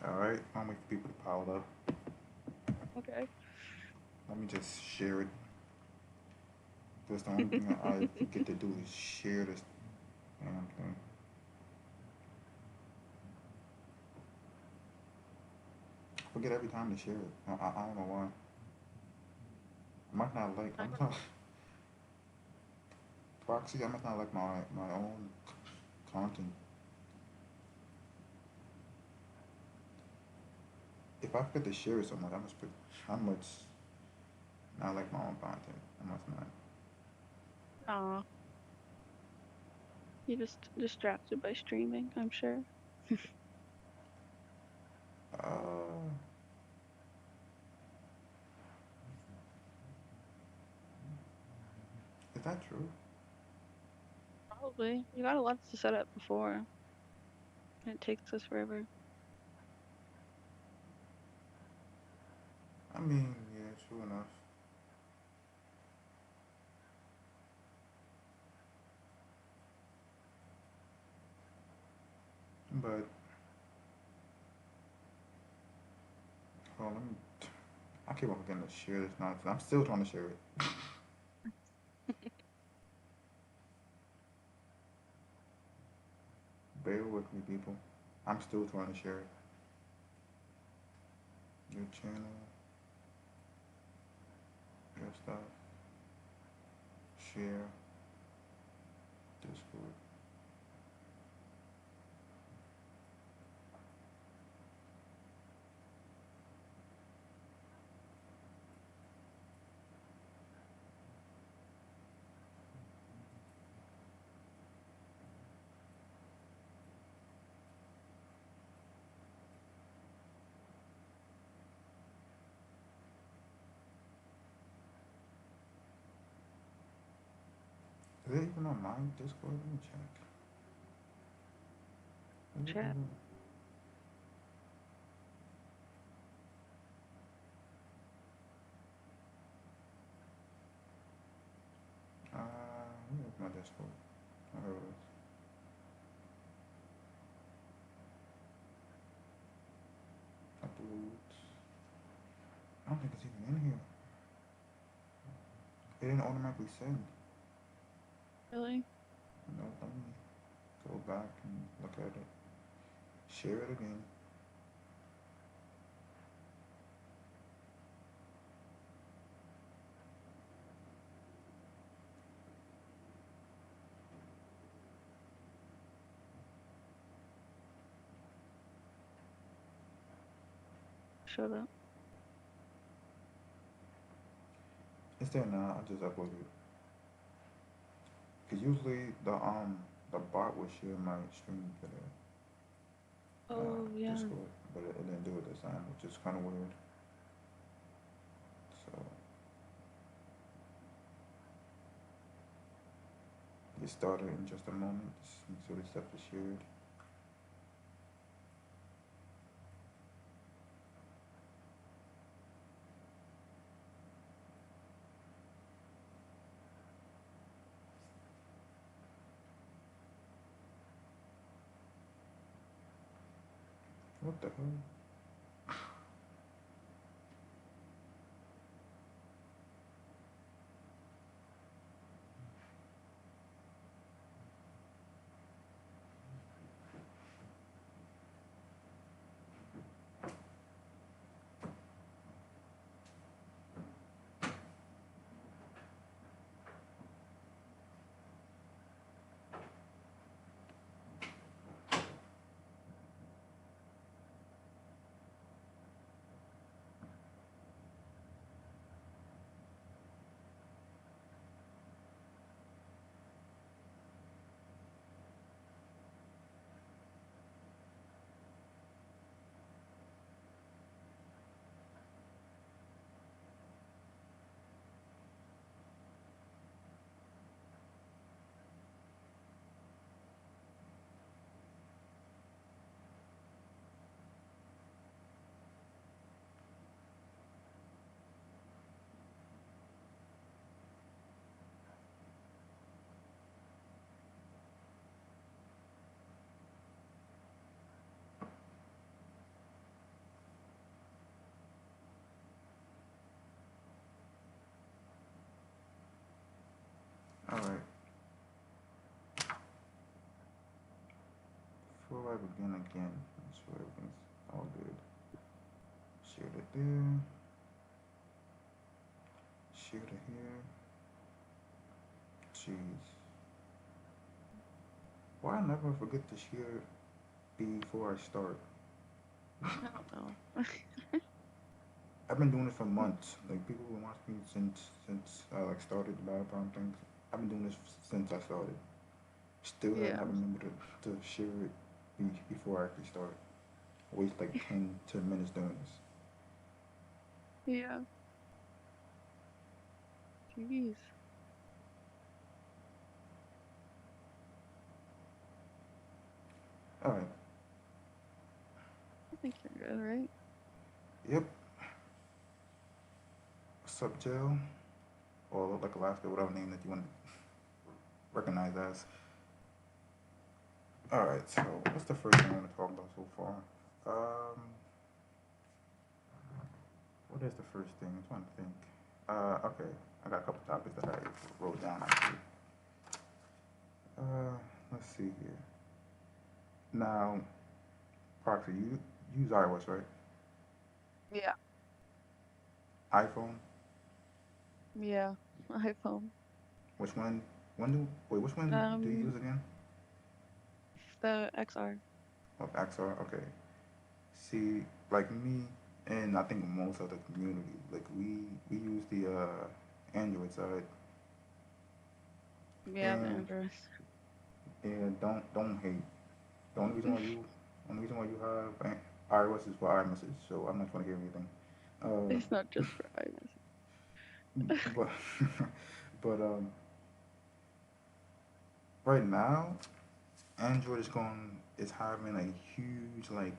Alright, I'm waiting for people to pile up. Okay. Let me just share it. That's the only thing I get to do is share this damn thing. I forget every time to share it. I don't know why. I might not like. I I'm don't not Proxy. I must not like my own content. If I forget to share it so much, I must put how much not like my own content. I must not. know. You're just distracted by streaming, I'm sure. Uh, is that true? Probably. You got a lot to set up before. And it takes us forever. I mean, yeah, true enough. But hold on, let me. I keep on forgetting to share this nonsense. I'm still trying to share it. Bear with me, people. I'm still trying to share it. Your channel, your stuff, share, Discord. Is it even on my Discord? Let me check. Is it Chat. even? Let me open my Discord. Oh, here it is. Uploads. I don't think it's even in here. It didn't automatically send. Really? No, let me go back and look at it. Share it again. Shut up. It's there now. I just uploaded it. Cause usually the bot will share my stream to the Oh, yeah. Discord, but it didn't do it this time, which is kind of weird. So get started in just a moment. Just make sure this stuff is shared. What the hell? do I begin again? Make sure everything's all good. Share it there. Share it here. Jeez. Why I never forget to share before I start? I don't know. I've been doing it for months. Like people who watch me since I like started the Battletown things. I've been doing this since I started. Still have Yeah. not remembered to share it before I actually start. I waste like 10 minutes doing this. Yeah. Jeez. All right. I think you're good, right? Yep. Sub jail or like Alaska, whatever name that you want to recognize as. All right. So what's the first thing I want to talk about so far? Um, what is the first thing? I'm trying to think. Okay. I got a couple topics that I wrote down actually. Uh, let's see here. Now, Proxy, you use iOS, right? Yeah. iPhone. Yeah. iPhone. Which one? When do wait? Which one do you Um, use again? the XR. Oh, XR. Okay. See, like me, and I think most of the community, like we use the Android side, Yeah, the and Android. don't hate. The only reason why you have iOS is for iMessage, so I'm not trying to hear anything. Uh, It's not just for iMessage. but but right now, Android is having a huge like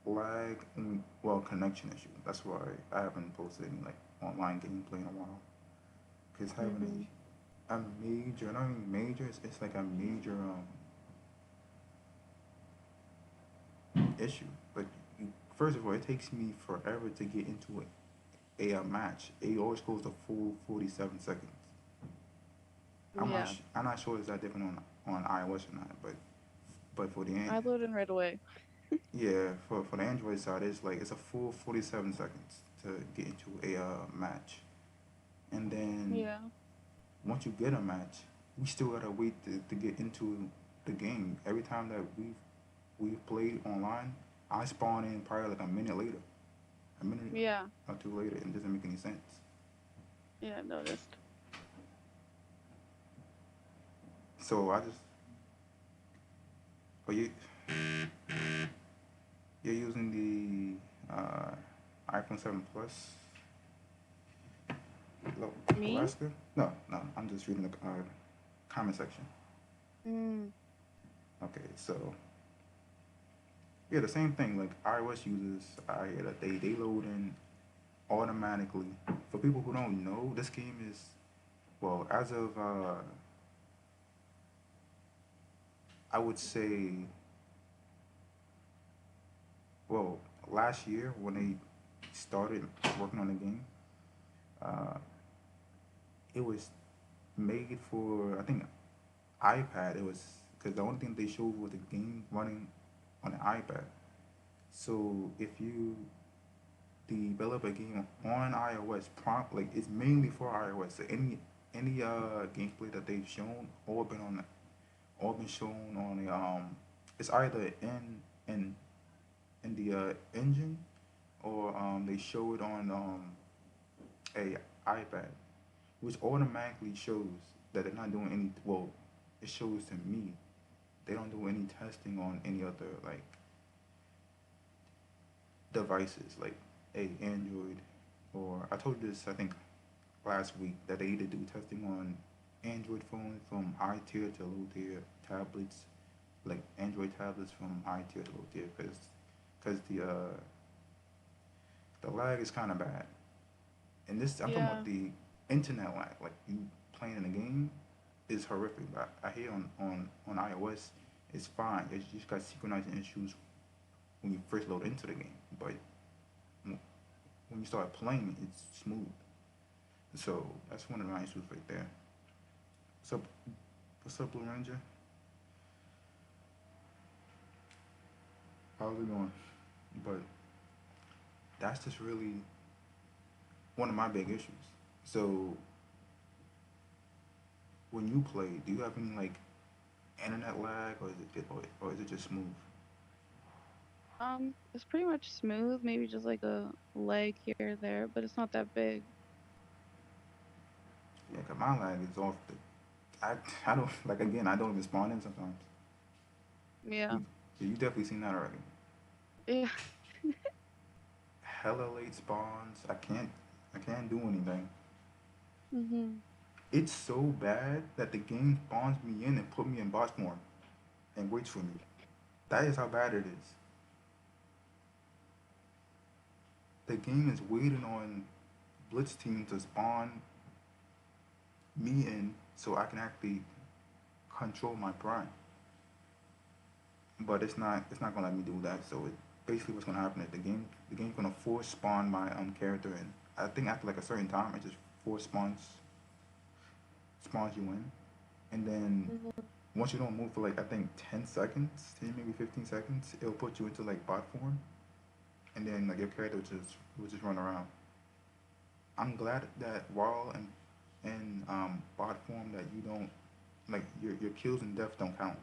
lag and well connection issue. That's why I haven't posted any like online gameplay in a while. It's having Mhm. a major, not even major. It's like a major issue. Like first of all, it takes me forever to get into a match. It always goes to full 47 seconds. Yeah. I'm not sure is that different on iOS or not, but for the I load in right away. yeah for the Android side, it's like it's a full 47 seconds to get into a match, and then Yeah. once you get a match, we still gotta wait to get into the game. Every time that we've played online, I spawn in probably like a minute later, a minute Yeah. or two later, and it doesn't make any sense. Yeah, I noticed. So I just, but you're using the iPhone 7 Plus, Me? Alaska? No, I'm just reading the comment section. Mm. Okay, so yeah, the same thing. Like iOS users, I hear that they load in automatically. For people who don't know, this game is well as of I would say well last year when they started working on the game, uh, it was made for I think iPad. It was because the only thing they showed was the game running on an iPad. So if you develop a game on iOS, prompt like it's mainly for iOS. So any gameplay that they've shown all been shown on a it's either in in the engine or they show it on a iPad, which automatically shows that they're not doing any. Well, it shows to me they don't do any testing on any other like devices like a Android or I told you this I think last week that they either do testing on Android phones from high tier to low tier tablets, like Android tablets from high tier to low tier, because the lag is kind of bad. And this I'm talking about Yeah. the internet lag, like you playing in a game is horrific. I hear on iOS it's fine. It's just got synchronizing issues when you first load into the game, but when you start playing, it's smooth. So that's one of the issues right there. What's up? What's up, Blue Ranger? how's it going? But that's just really one of my big issues. So when you play, do you have any like internet lag, or is it just smooth? It's pretty much smooth, maybe just like a leg here or there, but it's not that big. Yeah, 'cause my lag is off the. I don't like again. I don't even spawn in sometimes. Yeah. You, yeah, you definitely seen that already. Yeah. Hella late spawns. I can't do anything. Mhm. It's so bad that the game spawns me in and put me in boss form and waits for me. That is how bad it is. The game is waiting on Blitz team to spawn me in so I can actually control my prime. But it's not gonna let me do that. So basically what's gonna happen is the game's gonna force spawn my character in. I think after like a certain time it just force spawns you in. And then Mhm. once you don't move for like I think 10 seconds, 10 maybe 15 seconds, it'll put you into like bot form, and then like your character will just run around. I'm glad that while in bot form that you don't like your kills and deaths don't count.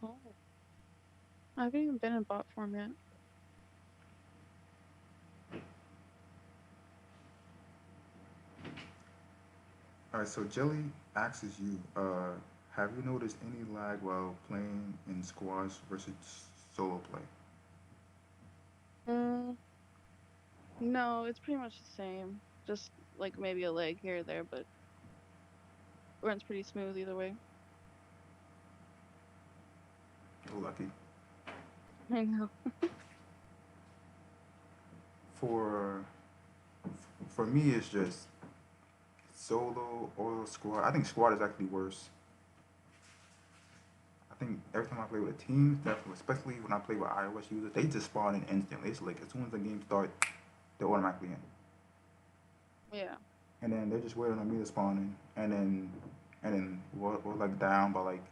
Oh. I haven't even been in bot form yet. All right, so Jelly asks you, have you noticed any lag while playing in squads versus solo play? Mm, no, it's pretty much the same. Just like maybe a leg here or there, but runs pretty smooth either way. Oh, lucky. I know. For for me, it's just solo or squad. I think squad is actually worse. I think every time I play with a team, definitely, especially when I play with iOS users, they just spawn in instantly. It's like as soon as the game starts, they're automatically in, Yeah. and then they're just waiting on me to spawn in, and then we're like down by like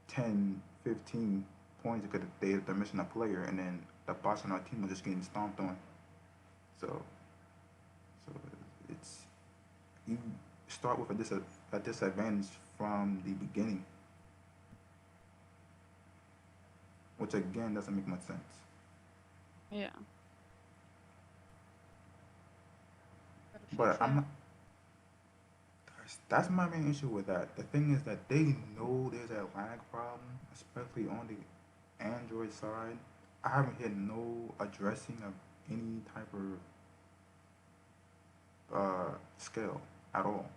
10, 15 points because they're missing a player, and then the bots on our team are just getting stomped on. So so it's you start with a disadvantage from the beginning, which again doesn't make much sense. Yeah. Gotta fix But I'm that. not. That's my main issue with that. The thing is that they know there's a lag problem, especially on the Android side. I haven't had no addressing of any type of scale at all.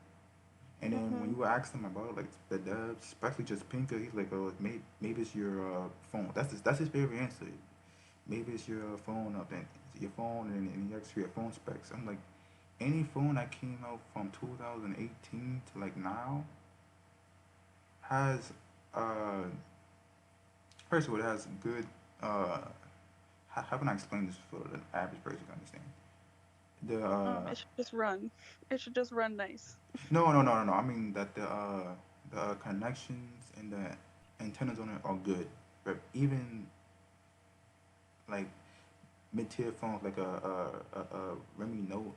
And then when Mhm. you ask them about like the devs, especially just Pinker, he's like, "Oh, maybe it's your phone." That's his favorite answer. Maybe it's your phone up and your phone, and he asks for your phone specs. I'm like, any phone that came out from 2018 to like now has uh first of all it has good how can I explain this for the average person to understand? The It should just run. It should just run nice. no, I mean that the connections and the antennas on it are good, but even like mid-tier phones like a Redmi Note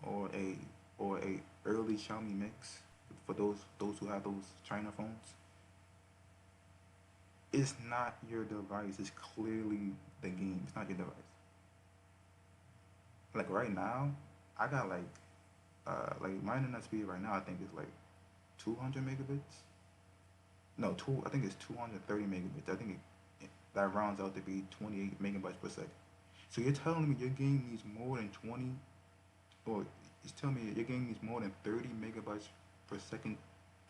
or a early Xiaomi Mix, for those who have those China phones, it's not your device. It's clearly the game. It's not your device. Like right now, I got like my internet speed right now. I think is like 200 megabits. No, two. I think it's 230 megabits. I think that rounds out to be 28 megabytes per second. So you're telling me your game needs more than 20, or it's telling me your game needs more than 30 megabytes per second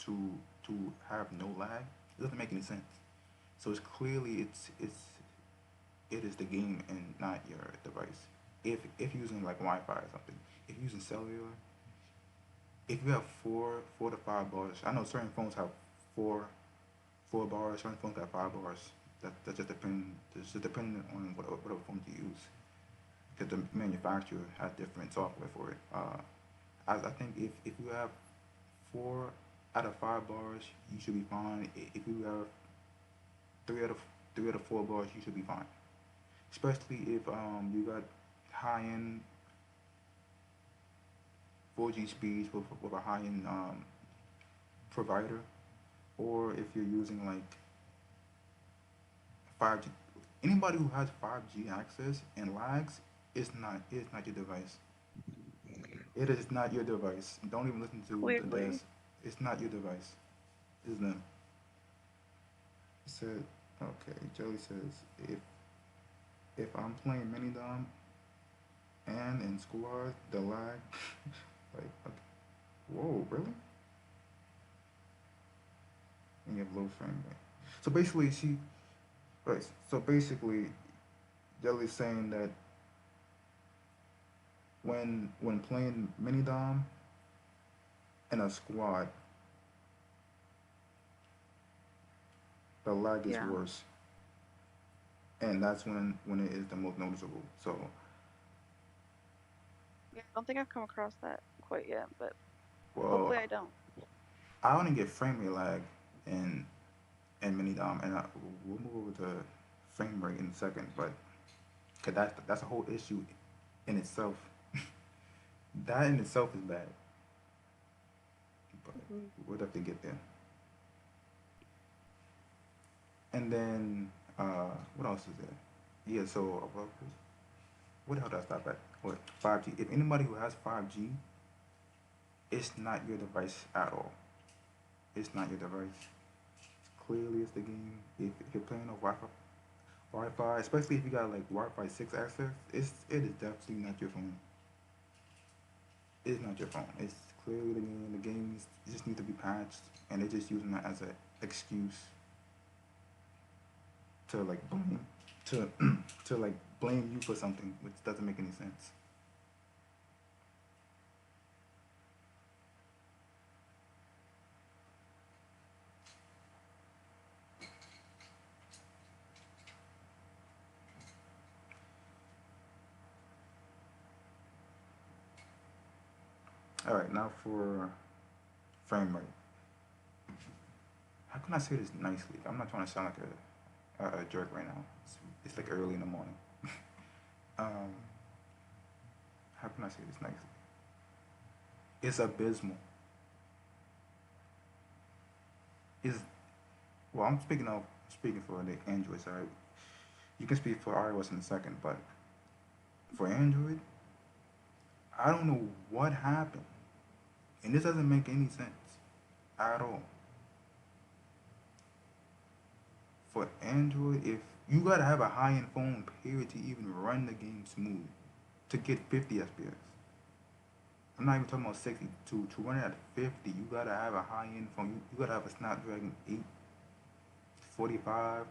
to to have no lag? It doesn't make any sense. So it's clearly it is the game and not your device. If you're using like Wi-Fi or something, if you're using cellular, if you have four to five bars, I know certain phones have four four bars, certain phones have 5 bars. That just depend. It's just dependent on whatever phone you use, because the manufacturer has different software for it. I think if you have 4 out of 5 bars, you should be fine. If you have three out of three out of four bars, you should be fine. Especially if you got high end 4G speeds with a high end provider, or if you're using like 5G. Anybody who has 5G access and lags, it's not your device. It is not your device. Don't even listen to the Clearly. desk. It's not your device. It's them. It said, okay. Joey says, if I'm playing mini dom and in squad, the lag, like, okay. Whoa, really? And you have low frame rate. So basically, right. So basically, Jelly's saying that when playing mini dom in a squad, the lag is Yeah. worse, and that's when it is the most noticeable. So, Yeah, I don't think I've come across that quite yet, but hopefully well, I don't. I only get frame rate lag in mini dom, and we'll move over to frame rate in a second, but cause that's a whole issue in itself. That in itself is bad, but Hmm. we'll definitely get there. And then what else is there? Yeah, so what the hell did I stop at? What 5G? If anybody who has 5G, it's not your device at all. It's not your device. Clearly, it's the game. If you're playing on Wi-Fi, especially if you got like Wi-Fi 6 access, it is definitely not your phone. It's not your phone. It's clearly the game. The games just need to be patched, and they're just using that as an excuse to like blame to to like blame you for something, which doesn't make any sense. All right, now for frame rate. How can I say this nicely? I'm not trying to sound like a jerk right now. It's like early in the morning. Um, how can I say this nicely? It's abysmal. Is well, I'm speaking for the Android side. You can speak for iOS in a second, but for Android, I don't know what happened, and this doesn't make any sense at all. For Android, if you gotta have a high-end phone period to even run the game smooth to get 50 FPS. I'm not even talking about 60. To run it at 50, you gotta have a high-end phone. You gotta have a Snapdragon 845,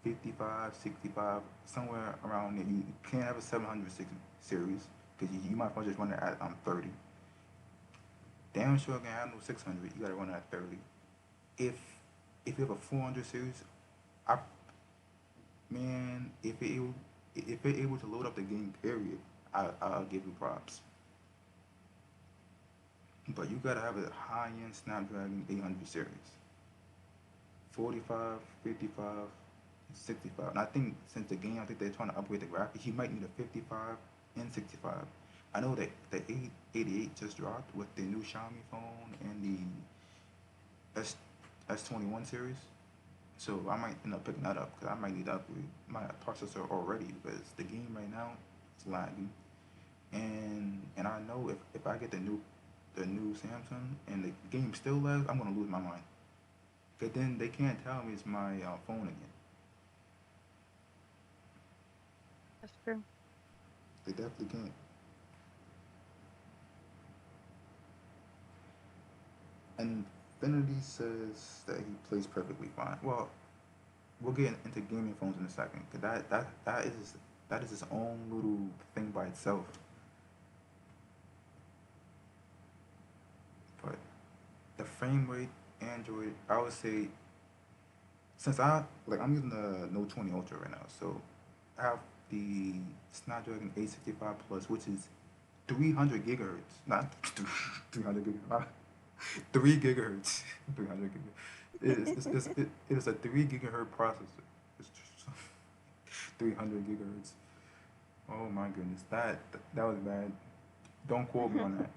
55, 65, somewhere around there. You can't have a 760 series because you might as well just run it at 30. Damn sure can have no 600. You gotta run it at 30. If if you have a 400 series, I man, if it able to load up the game, period, I'll give you props. But you gotta have a high-end Snapdragon 800 series, 45, 55, 65. And I think since the game, I think they're trying to upgrade the graphics. You might need a 55 and 65. I know that the 888 just dropped with the new Xiaomi phone and the S21 series. So I might end up picking that up because I might need to upgrade my processor already because the game right now is lagging. And I know if I get the new Samsung and the game still lags, I'm gonna lose my mind. Cause then they can't tell me it's my phone again. That's true. They definitely can't. And Infinity says that he plays perfectly fine. Well, we'll get into gaming phones in a second. Cause that is its own little thing by itself. But the frame rate, Android, I would say since I'm using the Note 20 Ultra right now, so I have the Snapdragon 865 Plus, which is 300 gigahertz, not 300 gigahertz, 3 gigahertz, 300 gigahertz. It is a 3 gigahertz processor. 300 gigahertz. Oh my goodness, that was bad. Don't quote me on that.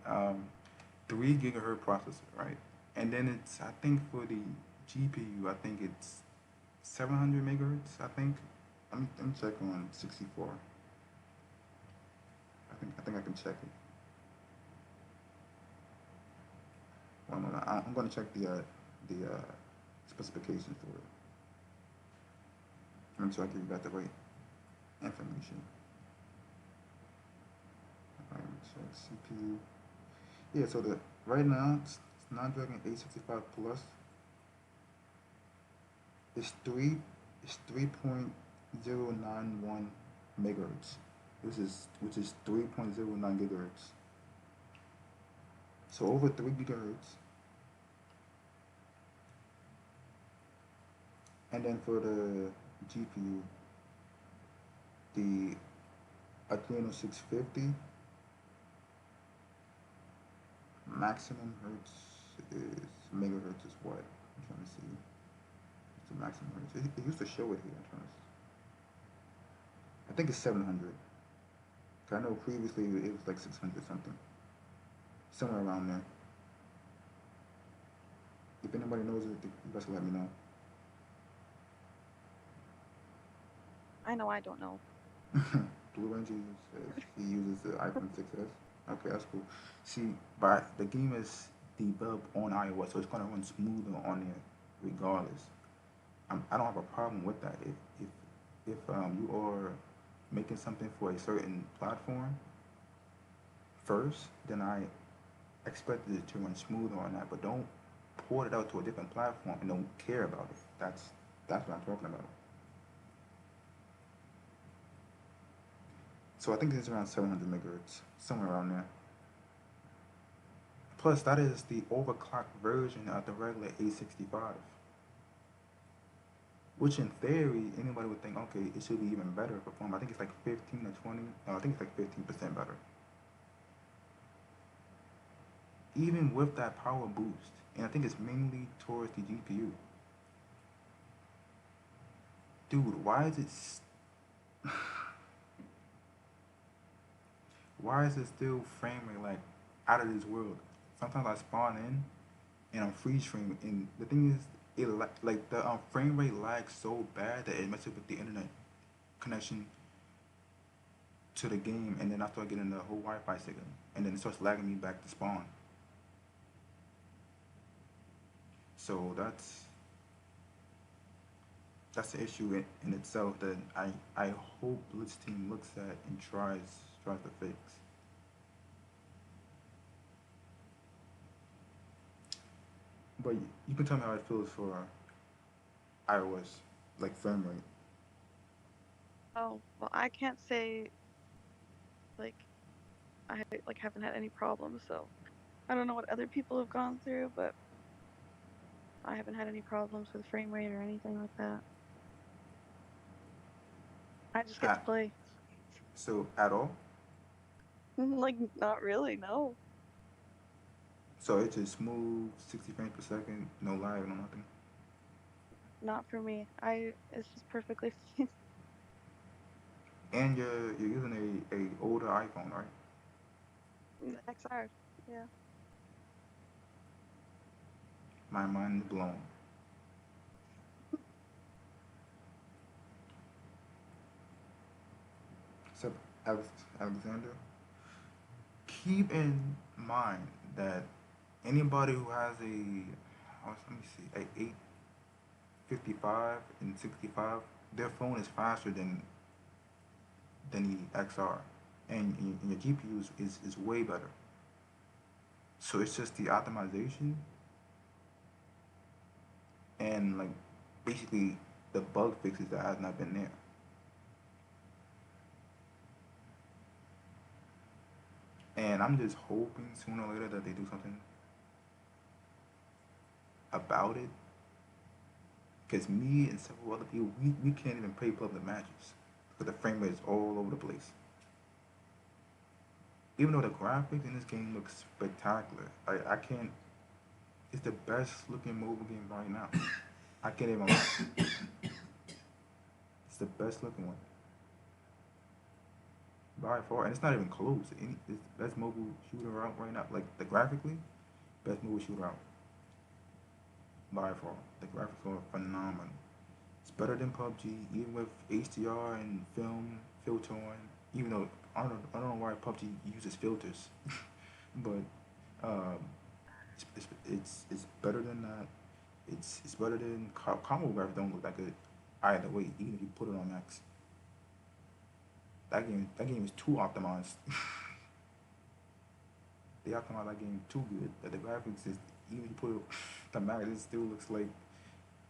3 gigahertz processor, right? And then it's, I think for the GPU, I think it's 700 megahertz. I think. Let me check on 64. I think I can check it. One moment. I'm going to check the specifications for it. Make sure I give you got the right information. Check CPU. Yeah, so the right now Snapdragon 865 Plus is 3.091 megahertz. Which is 3.09 gigahertz. So over 3 gigahertz. And then for the GPU, the Adreno 650 maximum hertz is megahertz is what? I'm trying to see. What's the maximum hertz? It used to show it here. I'm trying to see. I think it's 700. I know previously it was like 600 something. Somewhere around there. If anybody knows it, you guys can let me know. I know I don't know. Blue Ranger says he uses the iPhone 6s. Okay, that's cool. See, but the game is developed on iOS, so it's gonna run smoother on there, regardless. I don't have a problem with that. If you are making something for a certain platform first, then I expected it to run smoother on that. But don't port it out to a different platform and don't care about it. That's what I'm talking about. So I think it's around 700 megahertz, somewhere around there. Plus, that is the overclocked version of the regular A65, which in theory, anybody would think, okay, it should be even better perform. I think it's like 15 or 20, no, I think it's like 15% better. Even with that power boost, and I think it's mainly towards the GPU. Dude, why is it still frame rate like out of this world? Sometimes I spawn in and I'm freeze frame, and the thing is, like the frame rate lags so bad that it messes with the internet connection to the game, and then I start getting the whole Wi-Fi signal, and then it starts lagging me back to spawn. So that's the issue in itself that I hope Blitz team looks at and tries to fix. But you can tell me how it feels for iOS, like frame rate. Oh, well, I can't say like like haven't had any problems, so I don't know what other people have gone through, but I haven't had any problems with frame rate or anything like that. I just get to At, play. so at all. Like not really, no. So it's just smooth, 60 frames per second, no lag, no nothing. Not for me. It's just perfectly fine. And you're using a older iPhone, right? XR. Yeah. My mind is blown. Except Alexander, keep in mind that anybody who has let me see, a 855 and 65, their phone is faster than the XR, and your GPU is way better. So it's just the optimization and like basically the bug fixes that has not been there. And I'm just hoping sooner or later that they do something about it. Because me and several other people, we can't even play public matches because the frame rate is all over the place. Even though the graphics in this game look spectacular, I can't. It's the best looking mobile game right now. I can't even lie. It's the best looking one. by far, and it's not even close. It's the best mobile shooter out right now. Like the graphically, best mobile shooter out by far. The graphics are phenomenal. It's better than PUBG, even with HDR and film filtering. Even though I don't know why PUBG uses filters, but um, it's better than that. It's better than combo graphics don't look that good either way. Even if you put it on max, that game is too optimized. They optimized that game too good. That the graphics is even if you put it the max, it still looks like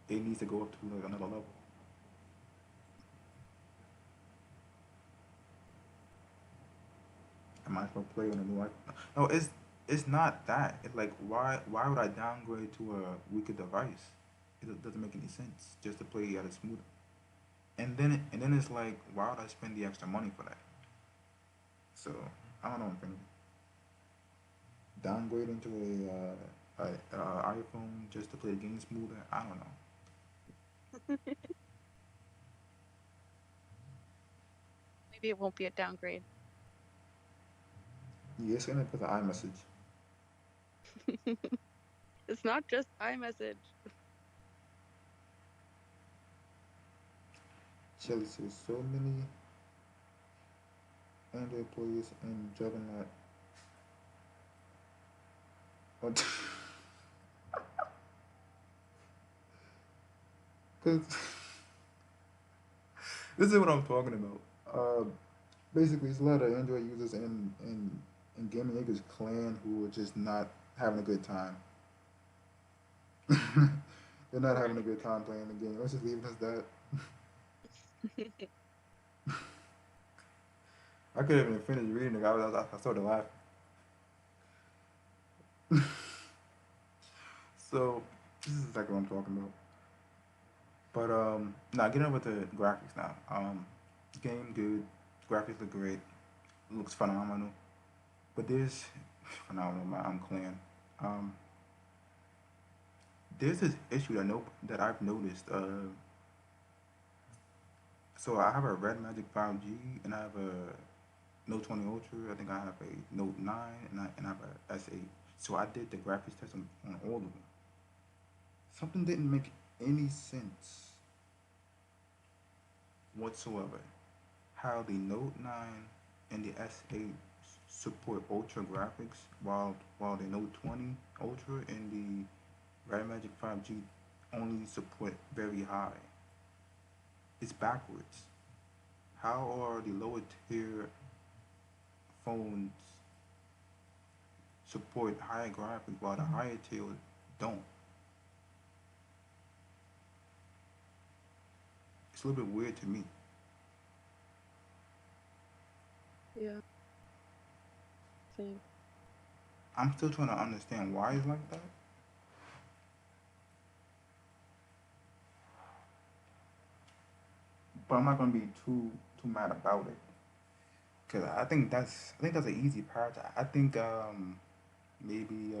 it needs to go up to like another level. I might as well play on a new. No, it's not that. It's like why would I downgrade to a weaker device? Doesn't make any sense just to play at a smoother. And then it's like why would I spend the extra money for that? So I don't know. I'm thinking downgrading to a iPhone just to play the game smoother. I don't know. Maybe it won't be a downgrade. Yeah, it's gonna put the iMessage. It's not just iMessage. Shelly says so many Android players and Juggernaut. Because this is what I'm talking about. Basically, it's a lot of Android users and Gaming Acres clan who are just not having a good time. They're not having a Right. good time playing the game. Let's just leave it as that. I couldn't even finish reading it. I started laughing. So this is exactly what I'm talking about. But now getting over to graphics now. Game good, graphics look great, looks phenomenal. But there's phenomenal. I'm clean. Um, there's this issue that I've noticed. So I have a Red Magic 5G and I have a Note 20 Ultra. I think I have a Note 9 and I have a S8. So I did the graphics test on all of them. Something didn't make any sense whatsoever. How the Note 9 and the S8 support ultra graphics while the Note 20 Ultra and the Red Magic 5G only support very high. It's backwards. How are the lower tier phones support higher graphics while the higher tier don't? It's a little bit weird to me. Yeah, same. I'm still trying to understand why it's like that, but I'm not gonna be too mad about it because I think that's an easy part. I think maybe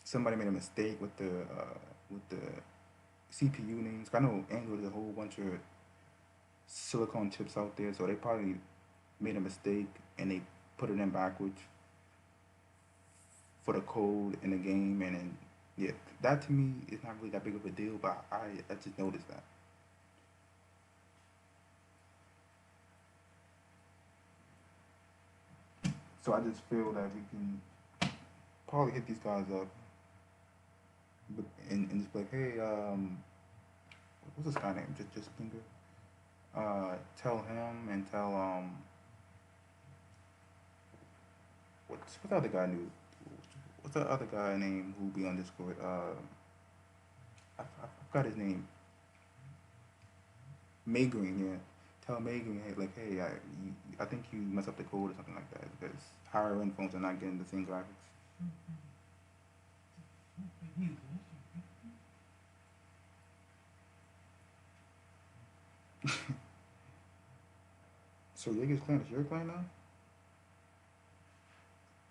somebody made a mistake with the CPU names. I know Android has a whole bunch of silicon chips out there, so they probably made a mistake and they put it in backwards for the code in the game, and then yeah, that to me is not really that big of a deal. But I just noticed that. So I just feel that we can probably hit these guys up and just be like, hey, what's this guy name? Just Finger. Tell him and tell what's the other guy new? What's the other guy name who be on Discord? I forgot his name. Maygreen, yeah. Tell Maygreen, hey, like, hey, I think you messed up the code or something like that because higher end phones are not getting the same graphics. So Jaeger's clan is your clan now?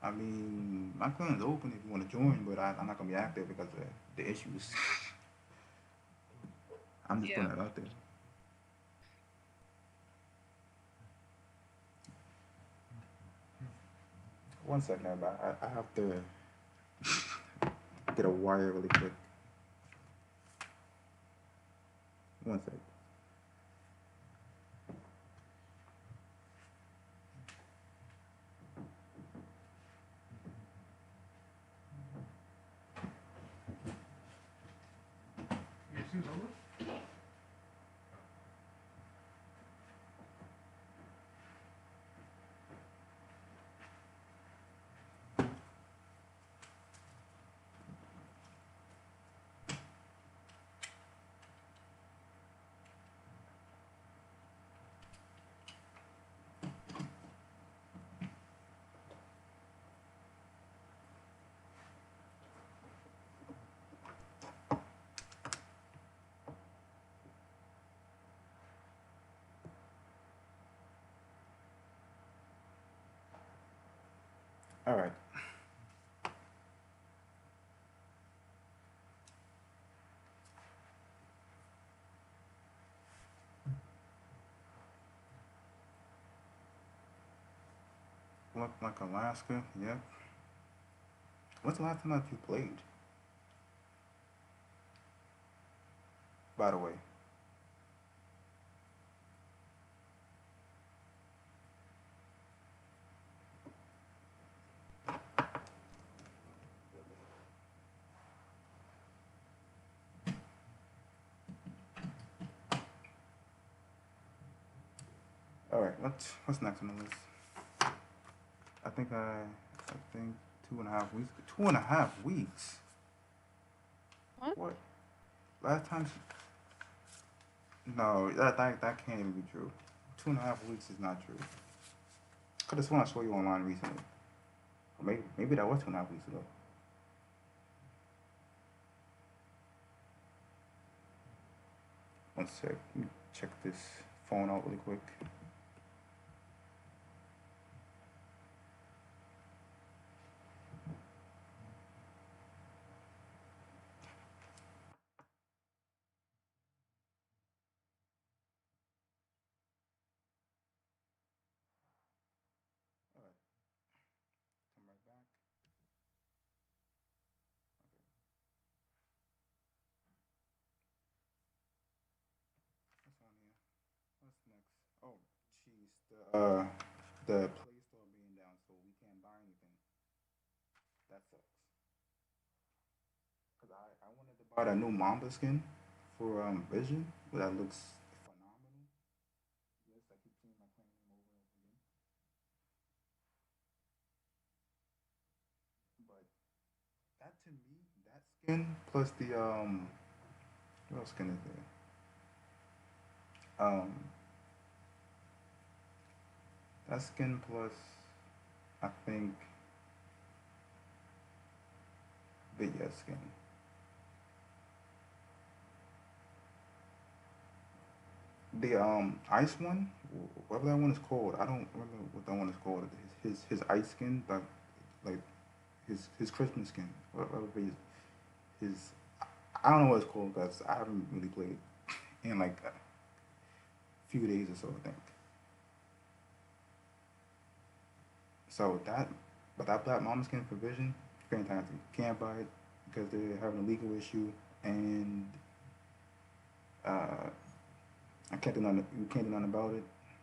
I mean, my clan is open if you want to join, but I'm not gonna be active because of the issues. I'm just Yeah. putting it out there. One second, everybody. I have to get a wire really quick. One second. All right. Look like Alaska. Yep. When's the last time that you played? By the way. All right. What's next on the list? I think 2.5 weeks. 2.5 weeks. What? What? Last time? No, that can't even be true. 2.5 weeks is not true. Could have sworn I saw you online recently. Or maybe that was 2.5 weeks ago. One sec. Let me check this phone out really quick. All right. Come right back. Okay. What's on here? What's next? Oh, jeez. The Play Store being down, so we can't buy anything. That sucks. Cause I wanted to buy that new Mamba skin for Vision, but that looks phenomenal. Yes, I keep seeing my clan name over and over again. But that to me, that skin plus the what else skin is there? That skin plus I think the yes skin. The ice one, whatever that one is called, I don't remember what that one is called. His ice skin, like his Christmas skin, whatever his I don't know what it's called because I haven't really played in like a few days or so. I think so that, but that Black Mama skin for Vision, fantastic. Can't buy it because they're having a legal issue and uh, I can't do nothing. You can't do nothing about it.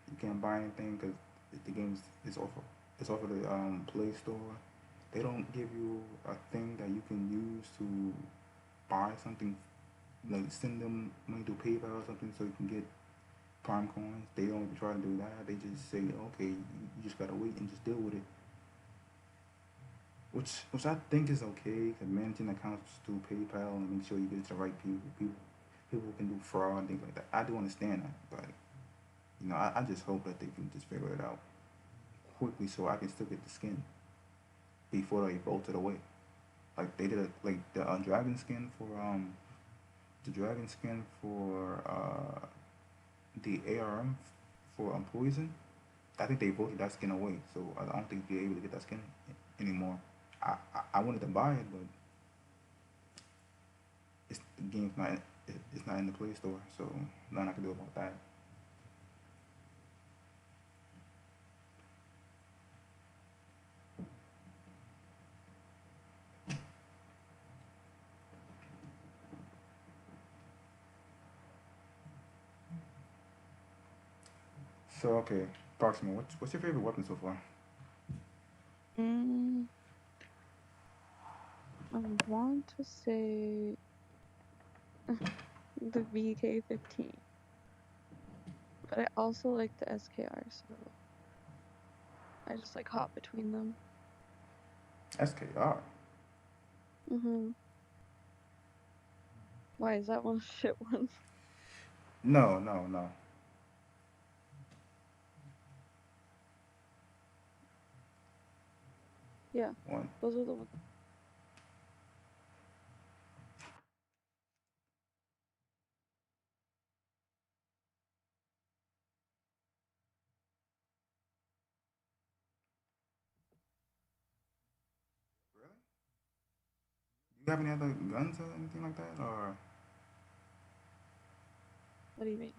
You can't buy anything because the game is off. It's off of the Play Store. They don't give you a thing that you can use to buy something. Like send them money through PayPal or something so you can get Prime coins. They don't even try to do that. They just say, okay, you just gotta wait and just deal with it. Which I think is okay. Cause managing accounts through PayPal and make sure you get it to the right people. People can do fraud and things like that. I do understand that, but I just hope that they can just figure it out quickly so I can still get the skin before they vote it away. Like they did, like the dragon skin for the dragon skin for the ARM for poison. I think they voted that skin away, so I don't think you're able to get that skin anymore. I wanted to buy it, but the game's not it's not in the Play Store, so nothing I can do about that. So okay, Proximal, what's your favorite weapon so far? Mm, I want to say the VK-15, but I also like the SKR, so I just like hop between them. SKR. Mhm. Why is that one shit one? No, no, no. Yeah, One. those are the ones. Really? Do you have any other guns or anything like that, or What do you mean?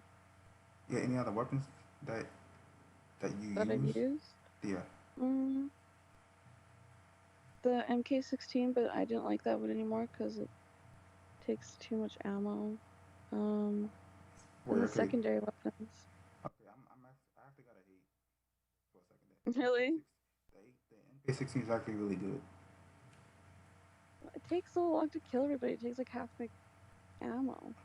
yeah, any other weapons that that you That I've use? used? Yeah. Mm, the MK16, but I didn't like that one anymore because it takes too much ammo. Um, Wait, and the okay. secondary weapons. Okay, I actually got a hate for a second. Really? The MK16 is actually really good. It takes so long to kill everybody. It takes like half my ammo.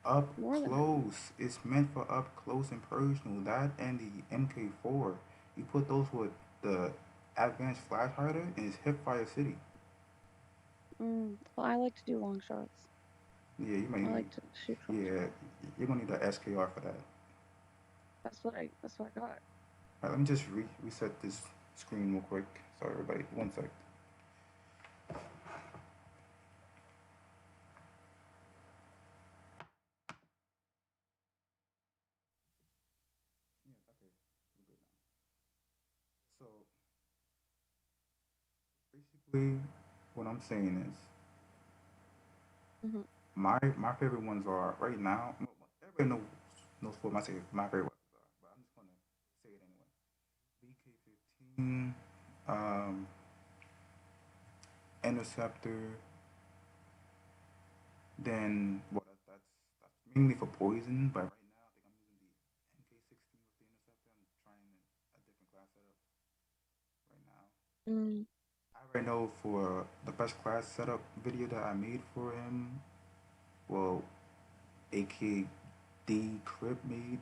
Up More than half. close. It's meant for up close and personal. That and the MK4. You put those with the advanced flash hider and it's hip fire city. Well, I like to do long shots. Yeah, you I might. like to shoot long Yeah, shots. you're gonna need the SKR for that. That's what I got. Alright, let me just reset this screen real quick. Sorry, everybody. One sec. Yeah, okay. We're good now. So basically, what I'm saying is Hmm. my favorite ones are right now. Everybody knows what my favorite weapons are, but I'm just gonna say it anyway. BK-15, um, Interceptor. Then that's mainly for poison. But right now, I think I'm using the MK16 with the Interceptor. I'm trying a different class setup right now. Mm, I already know for the best class setup video that I made for him. Well, AK D Crip made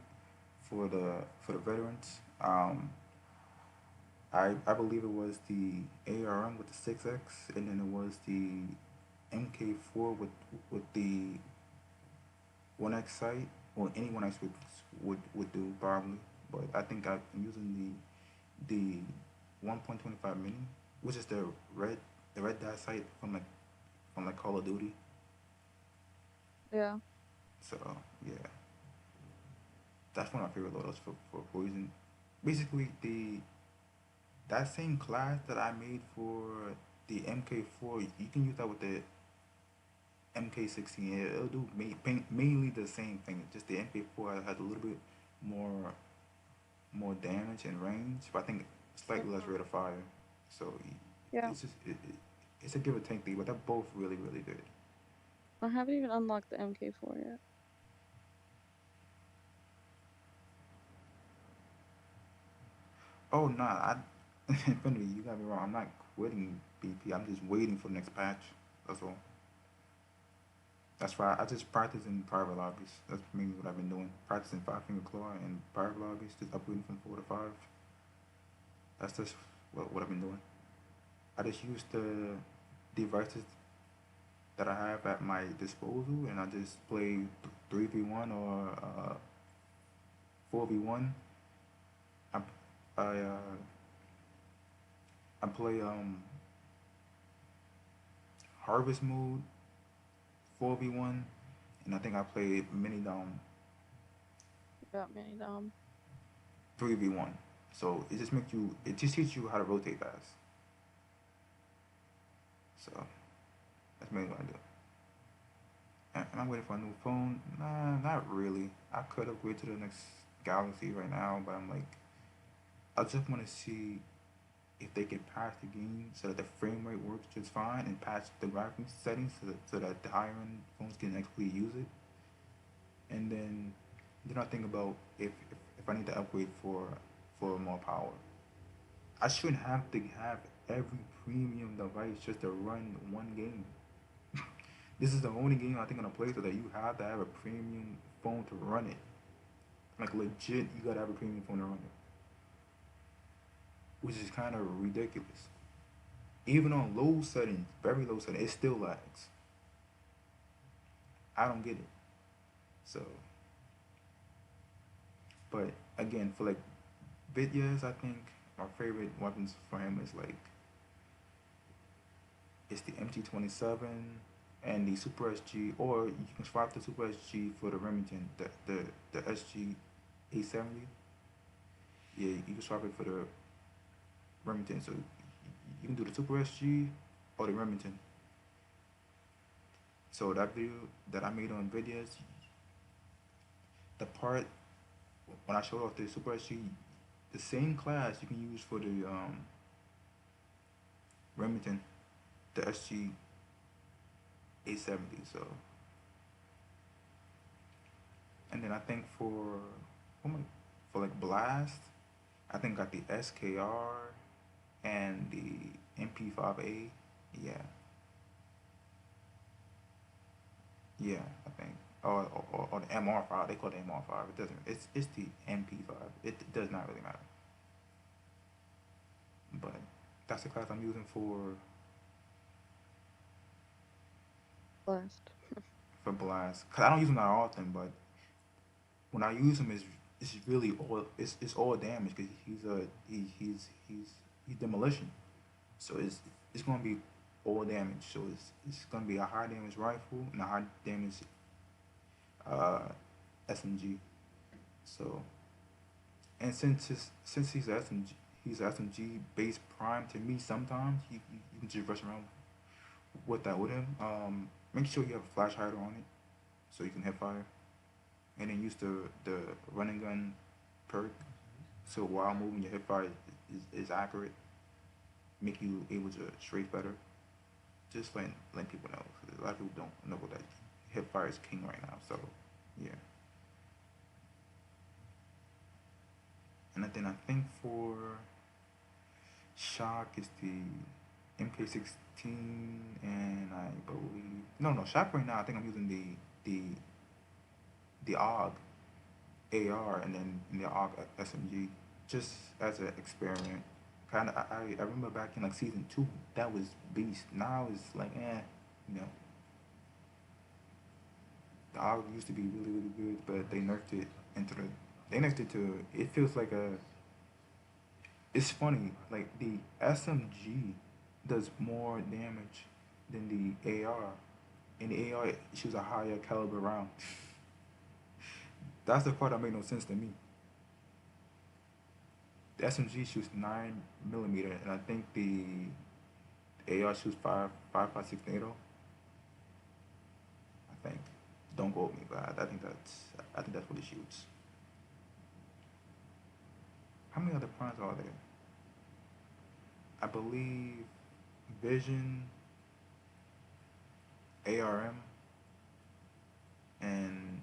for the veterans. I believe it was the ARM with the 6X, and then it was the MK4 with the 1X sight, or any 1X would do probably. But I think I'm using the 1.25 mini, which is red the red dot sight from like Call of Duty. yeah. So yeah, that's one of my favorite loadouts for poison. Basically, the that same class that I made for the MK4, you can use that with the MK16. It'll do mainly the same thing. Just the MK4 has a little bit more more damage and range, but I think slightly less Hmm. rate of fire. So Yeah. it's just it's a give or take thing, but they're both really really good. I haven't even unlocked the MK4 yet. Oh no, I Infinity, you got me wrong. I'm not quitting BP. I'm just waiting for the next patch. That's all. That's why I just practice in private lobbies. That's mainly what I've been doing. Practicing five finger claw in private lobbies, just upgrading from 4 to 5. That's just what I've been doing. I just use the devices that I have at my disposal, and I just play 3v1 or 4v1. I I I play Harvest mode 4v1, and I think I played Mini Dome Got many 3v1. So it just teaches you how to rotate fast. So that's mainly what I do. And I'm waiting for a new phone. Nah, not really. I could upgrade to the next Galaxy right now, but I'm like, I just want to see if they can patch the game so that the frame rate works just fine and patch the graphics settings so that the higher end phones can actually use it. And then Then I think about if I need to upgrade for more power. I shouldn't have to have every premium device just to run one game. This is the only game I think on the Play Store that you have to have a premium phone to run it. Like legit, you gotta have a premium phone to run it, which is kind of ridiculous. Even on low settings, very low settings, it still lags. I don't get it. So, but again, for like Vidyas, I think my favorite weapons for him is like it's the MT27 and the Super SG, or you can swap the Super SG for the Remington, the SG 870. Yeah, you can swap it for the Remington. So you can do the Super SG or the Remington. So that video that I made on Vidyas, the part when I showed off the Super SG, the same class you can use for the Remington, the SG 870. So, and then I think oh my, for like Blast, I think got the SKR and the MP5A. Yeah, yeah, I think. Or the MR5. They call it MR5. It doesn't. It's the MP5. It does not really matter. But that's the class I'm using Blessed. for Blast. Cause I don't use him that often, but when I use him, it's really all it's all damage because he's demolition. So it's gonna be all damage. So it's gonna be a high damage rifle and a high damage uh, SMG. So and since he's SMG based prime to me. Sometimes you can just rush around with that with him. Make sure you have a flash hider on it so you can hip fire, and then use the running gun perk. So while moving, your hip fire is accurate, make you able to strafe better. Just letting people know, 'cause a lot of people don't know that hip fire is king right now. So yeah, and then I think for shock is the MK16, and I believe no shock right now. I think I'm using the AUG AR, and then the AUG SMG just as an experiment. Kind of, I remember back in like season two, that was beast. Now it's like, you know, the AUG used to be really good, but they nerfed it into the, they nerfed it to, it feels like a, it's funny, like the SMG does more damage than the AR. And the AR shoots a higher caliber round. That's the part that made no sense to me. The SMG shoots 9 millimeter, and I think the AR shoots 5.56 NATO. I think. Don't quote me, but I think that's what it shoots. How many other primes are there? I believe Vision, ARM, and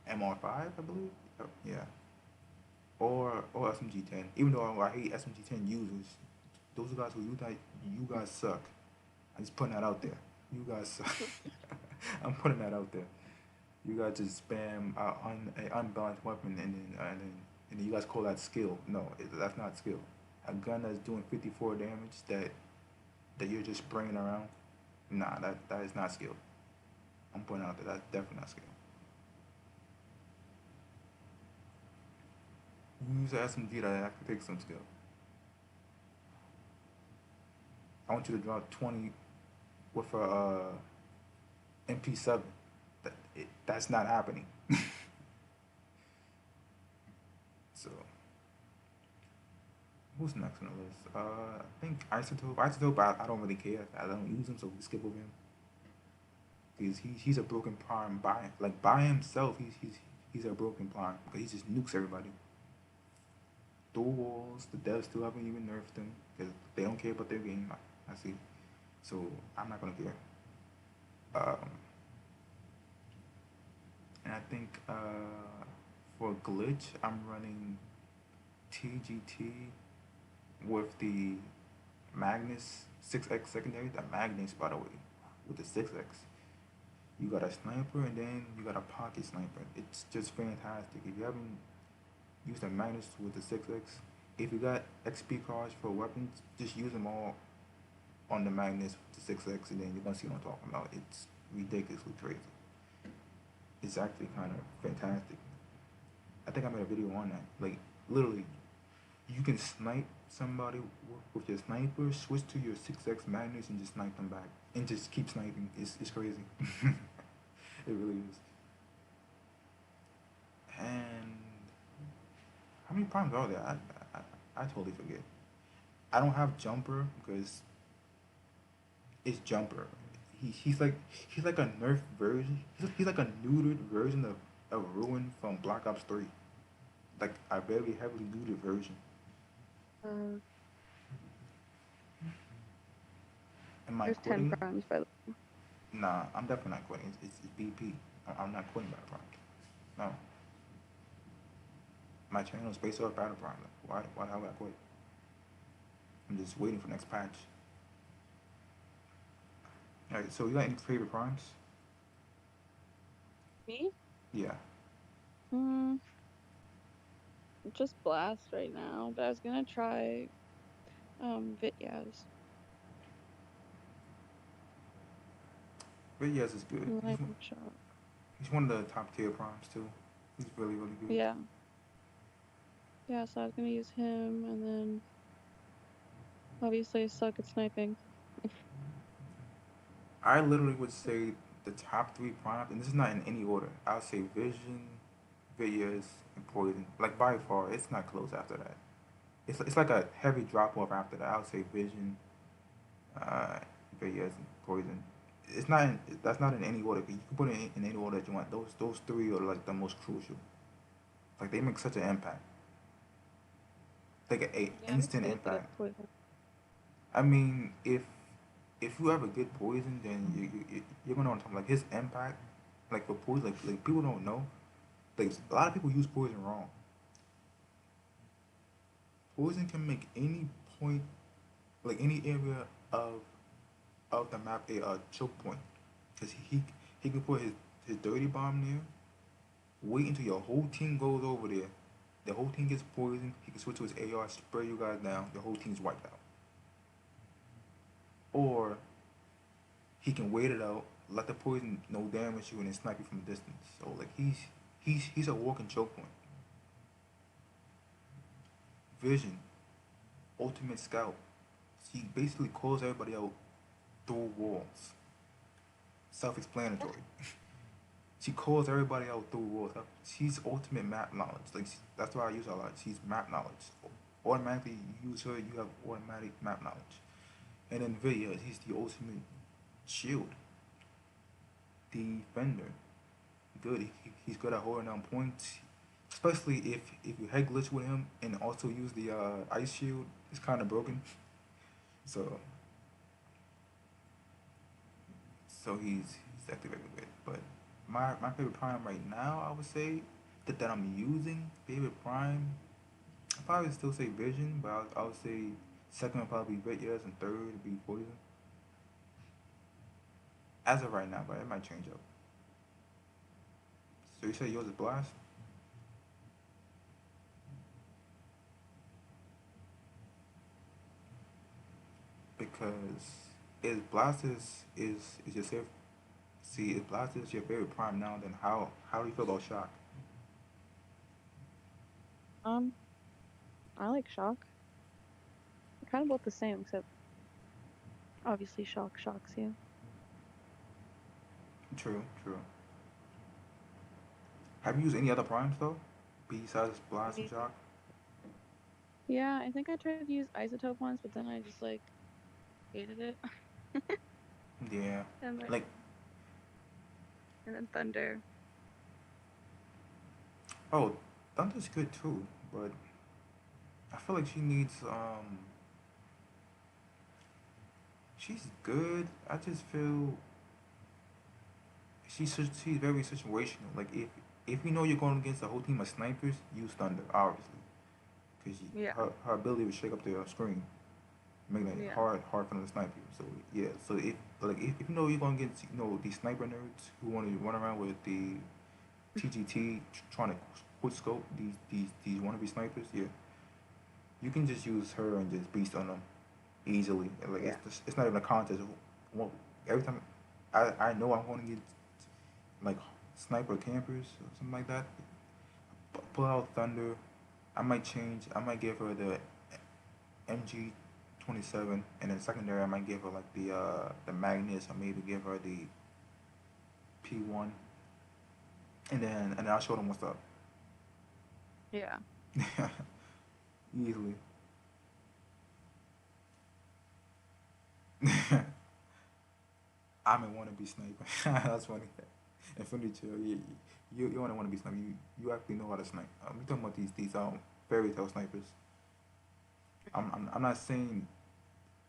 MR5. I believe. Yeah. Or SMG10. Even though I hate SMG10 users, those guys who use that, you guys suck. I'm just putting that out there. You guys suck. I'm putting that out there. You guys just spam an unbalanced weapon, and then you guys call that skill. No, that's not skill. A gun that's doing 54 damage that you're just spraying around. Nah, that is not skill. I'm putting out there. That's definitely not skill. You use an SMG that actually takes some skill. I want you to drop 20 with a MP7. That's not happening. So who's next on the list? I think Isotope. Isotope, I don't really care. I don't use him, so we skip over him. Because he's a broken prime by himself. He's a broken prime because he just nukes everybody. Dual walls. The devs still haven't even nerfed them because they don't care about their game. I see. So I'm not gonna care. Um, And I think for glitch, I'm running TGT with the Magnus 6X secondary. The Magnus, by the way, with the 6X. You got a sniper and then you got a pocket sniper. It's just fantastic. If you haven't used the Magnus with the 6X, if you got XP cards for weapons, just use them all on the Magnus with the 6X and then you're gonna see what I'm talking about. It's ridiculously crazy. It's actually kind of fantastic. I think I made a video on that. Like, literally, you can snipe somebody with your sniper, switch to your 6X Magnus, and just snipe them back. And just keep sniping. It's crazy. It really is. And how many primes are there? I totally forget. I don't have Jumper because it's Jumper. He's like a nerf version. He's like a neutered version of Ruin from Black Ops 3. Like a very heavily neutered version. Uh, Am I there's 10 quitting? primes by the Nah, I'm definitely not quitting. It's BP. I'm not quitting Battle Prime. No, my channel is based off Battle Prime. Why the hell would I quit? I'm just waiting for next patch. Alright, so you got any favorite primes? me? Yeah. Hmm, just blast right now, but I was gonna try Vityaz. But yes, it's good. And then I can shop. He's one of the top tier primes too. He's really really good. Yeah. Yeah, so I was gonna use him and then obviously I suck at sniping. I literally would say the top three primes, and this is not in any order. I would say Vision, Vias, and Poison. Like by far, it's not close after that. It's like a heavy drop off after that. I would say Vision, uh, Vias, and Poison. It's not in, that's not in any order. You can put it in any order that you want. Those three are like the most crucial. Like they make such an impact, like a Yeah, I'm instant really good at impact. poison. I mean, if you have a good poison, then you're gonna know what I'm talking. Like his impact, like for poison, like people don't know. Like a lot of people use poison wrong. Poison can make any point, like any area of of the map a choke point, cause he can put his dirty bomb there. Wait until your whole team goes over there. The whole team gets poisoned. He can switch to his AR, spray you guys down. The whole team's wiped out. Or he can wait it out, let the poison no damage you, and then snipe you from a distance. So like he's a walking choke point. Vision, ultimate scout. She basically calls everybody out through walls. Self-explanatory. She calls everybody out through walls. She's ultimate map knowledge. Like that's why I use her a lot. She's map knowledge. Automatically, you use her, you have automatic map knowledge. And then Vidya, he's the ultimate shield defender. Good. He's good at holding down points, especially if you head glitch with him and also use the ice shield. It's kind of broken. So he's actually very good. But my favorite prime right now, I would say that I'm using favorite prime. I probably still say Vision, but I would say second would probably be Vityaz and third would be Poison. As of right now, but it might change up. So you say yours is Blast? Because is Blast is your safe? See, if Blast is your favorite prime now, then how do you feel about Shock? Um, I like shock. They're kind of both the same, except obviously shock shocks you. True, true. Have you used any other primes though, besides Blast and Mm. Shock? Yeah, I think I tried to use isotope once, but then I just like hated it. Yeah. And then Like, thunder. oh, Thunder's good too, but I feel like she needs she's good. I just feel she's very situational. Like if you know you're going against a whole team of snipers, use Thunder obviously, because Yeah. her ability to shake up the screen, making it Yeah. hard for them to snipe you. So yeah, so if you know you're going against these sniper nerds who want to run around with the TGT trying to quick scope these wannabe snipers, yeah, you can just use her and just beast on them easily. Like Yeah. it's not even a contest. Well, every time I know I'm going to get like sniper campers or something like that, pull out Thunder. I might change. I might give her the MG 27, and then secondary I might give her like the Magnus, or maybe give her the P1, and then I'll show them what's up. Yeah. Easily. I'm a wannabe sniper. That's funny. Infinity Chill, you want to wanna be sniper. You actually know how to snipe. We talking about these fairy tale snipers. I'm not saying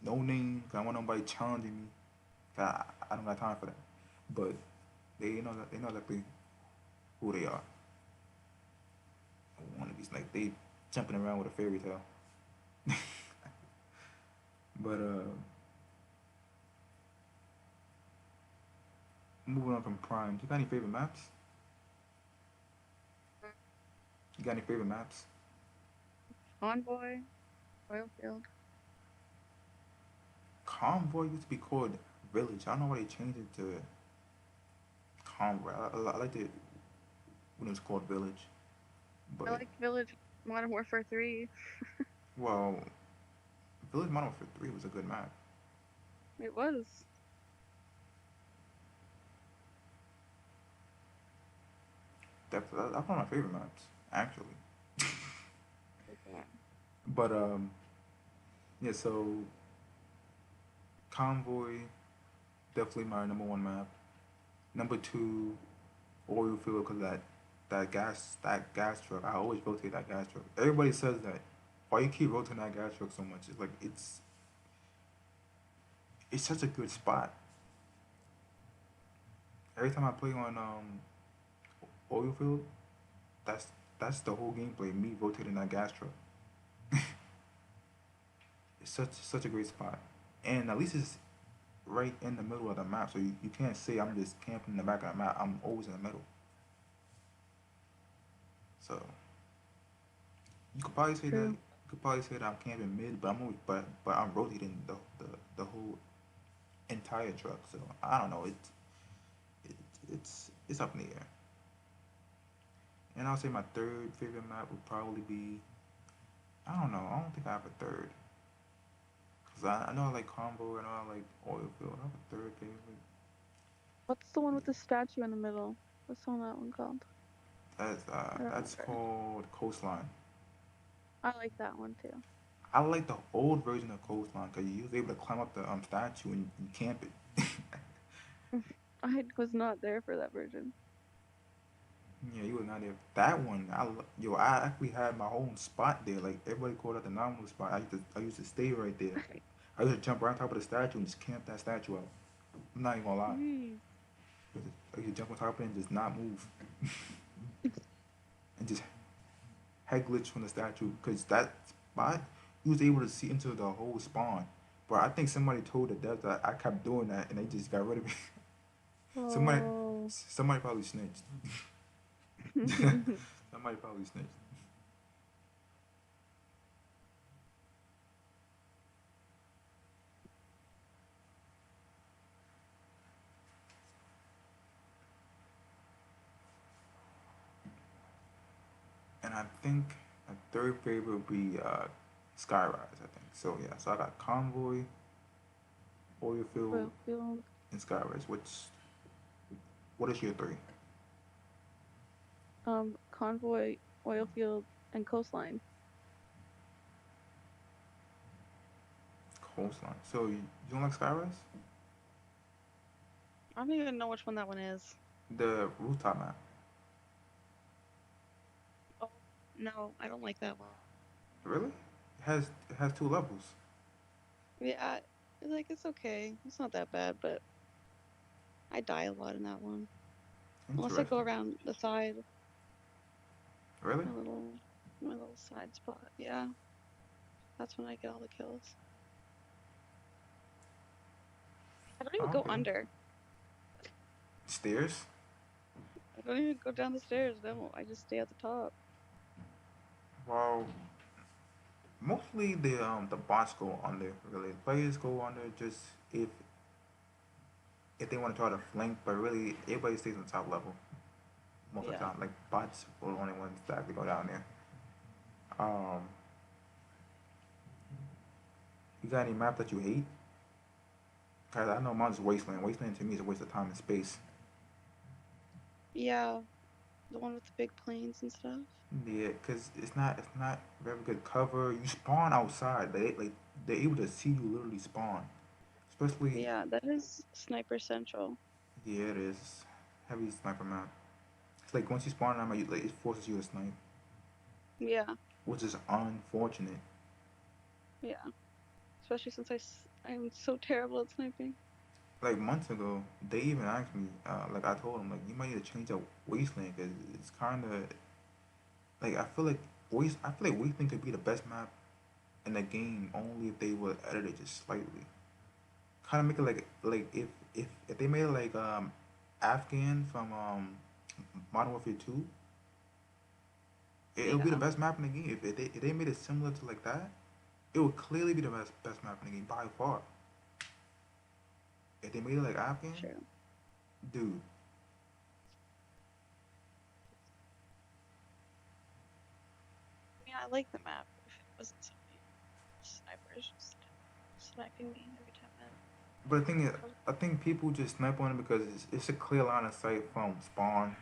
no name, 'cause I don't want nobody challenging me. 'Cause I don't got time for that. But they know exactly who they are. Wanna be like they jumping around with a fairy tale. But moving on from Prime, you got any favorite maps? You got any favorite maps? Convoy, Oilfield. Convoy used to be called Village. I don't know why they changed it to Convoy. I liked it when it was called Village. I But like Village Modern Warfare 3. well, Village Model for 3 was a good map. It was. That's one of my favorite maps, actually. Yeah. But yeah. So Convoy definitely my number one map. Number two, oil field, because that gas truck. I always rotate that gas truck. Everybody says that. Why you keep rotating that gas truck so much? It's like it's such a good spot. Every time I play on oil field, that's that's the whole gameplay. Me rotating that gas truck. It's such a great spot, and at least it's right in the middle of the map, so you can't say I'm just camping in the back of the map. I'm always in the middle. So you could probably say that. True. You could probably say that I'm camping mid, but but I'm rotating the whole entire truck. So I don't know. It, it's up in the air. And I'll say my third favorite map would probably be, I don't know. I don't think I have a third. Cause I know I like combo and I like oil field. I have a third favorite. What's the one with the statue in the middle? What's on that one called? I don't That's remember. called coastline. I like that one too. I like the old version of coastline because you was able to climb up the statue and camp it. I was not there for that version. Yeah, you was not there. That one, yo, I actually had my own spot there. Like everybody called it the nominal spot. I used to stay right there. I used to jump right on top of the statue and just camp that statue out. I'm not even gonna lie. Jeez. I used to jump on top of it and just not move and just head glitch from the statue because that spot you was able to see into the whole spawn. But I think somebody told the devs that I kept doing that and they just got rid of me. somebody Oh. somebody probably snitched. Somebody probably snitched. And I think a third favorite would be Skyrise. I think so. Yeah. So I got Convoy, Oilfield, Oilfield, and Skyrise. What is your three? Convoy, Oilfield, and Coastline. Coastline. So you don't like Skyrise? I don't even know which one that one is. The rooftop map. Oh, no, I don't like that one. Really? It has two levels. Yeah, like it's okay. It's not that bad, but I die a lot in that one. Unless I go Interesting. around the side, Really? my little my little side spot. Yeah, that's when I get all the kills. I don't even Oh, go okay. under. Stairs? I don't even go down the stairs. No, I just stay at the top. Well, mostly the bots go under. Really, players go under just if if they want to try to flank, but really everybody stays on top level most of the Yeah. time. Like bots are the only ones that actually go down there. Um, you got any map that you hate? Cause I know mine's Wasteland. Wasteland to me is a waste of time and space. Yeah, the one with the big planes and stuff. Yeah, cause it's not very good cover. You spawn outside. They're able to see you literally spawn. Especially Yeah, that is Sniper Central. yeah, it is heavy sniper map. It's like once you spawn on them, like, it forces you to snipe, Yeah, which is unfortunate. yeah. Especially since I'm so terrible at sniping. Like months ago, they even asked me, like I told them, like you might need to change out Wasteland because it's kind of like I feel like Wasteland could be the best map in the game only if they would edit it just slightly. Kind of make it like if they made it like Afghan from Modern Warfare 2, it'll be the Yeah, best map in the game. If they made it similar to like that, it would clearly be the best map in the game by far. If they made it like Afghan, true. dude, I mean, I like the map if it wasn't so many snipers just sniping me every 10 minutes. but the thing is, I think people just snipe on it because it's a clear line of sight from spawn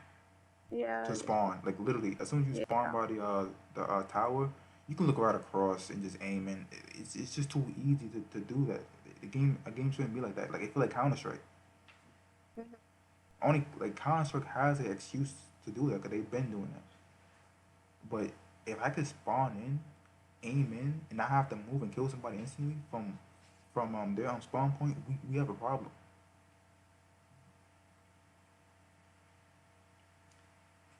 Yeah, to it is. spawn. Like literally, as soon as you spawn Yeah. by the tower, you can look right across and just aim. And it's just too easy to do that. A game shouldn't be like that. Like I feel like Counter Strike. Mhm. Only like Counter Strike has an excuse to do that because they've been doing that. But if I could spawn in, aim in, and not have to move and kill somebody instantly from their spawn point, we have a problem.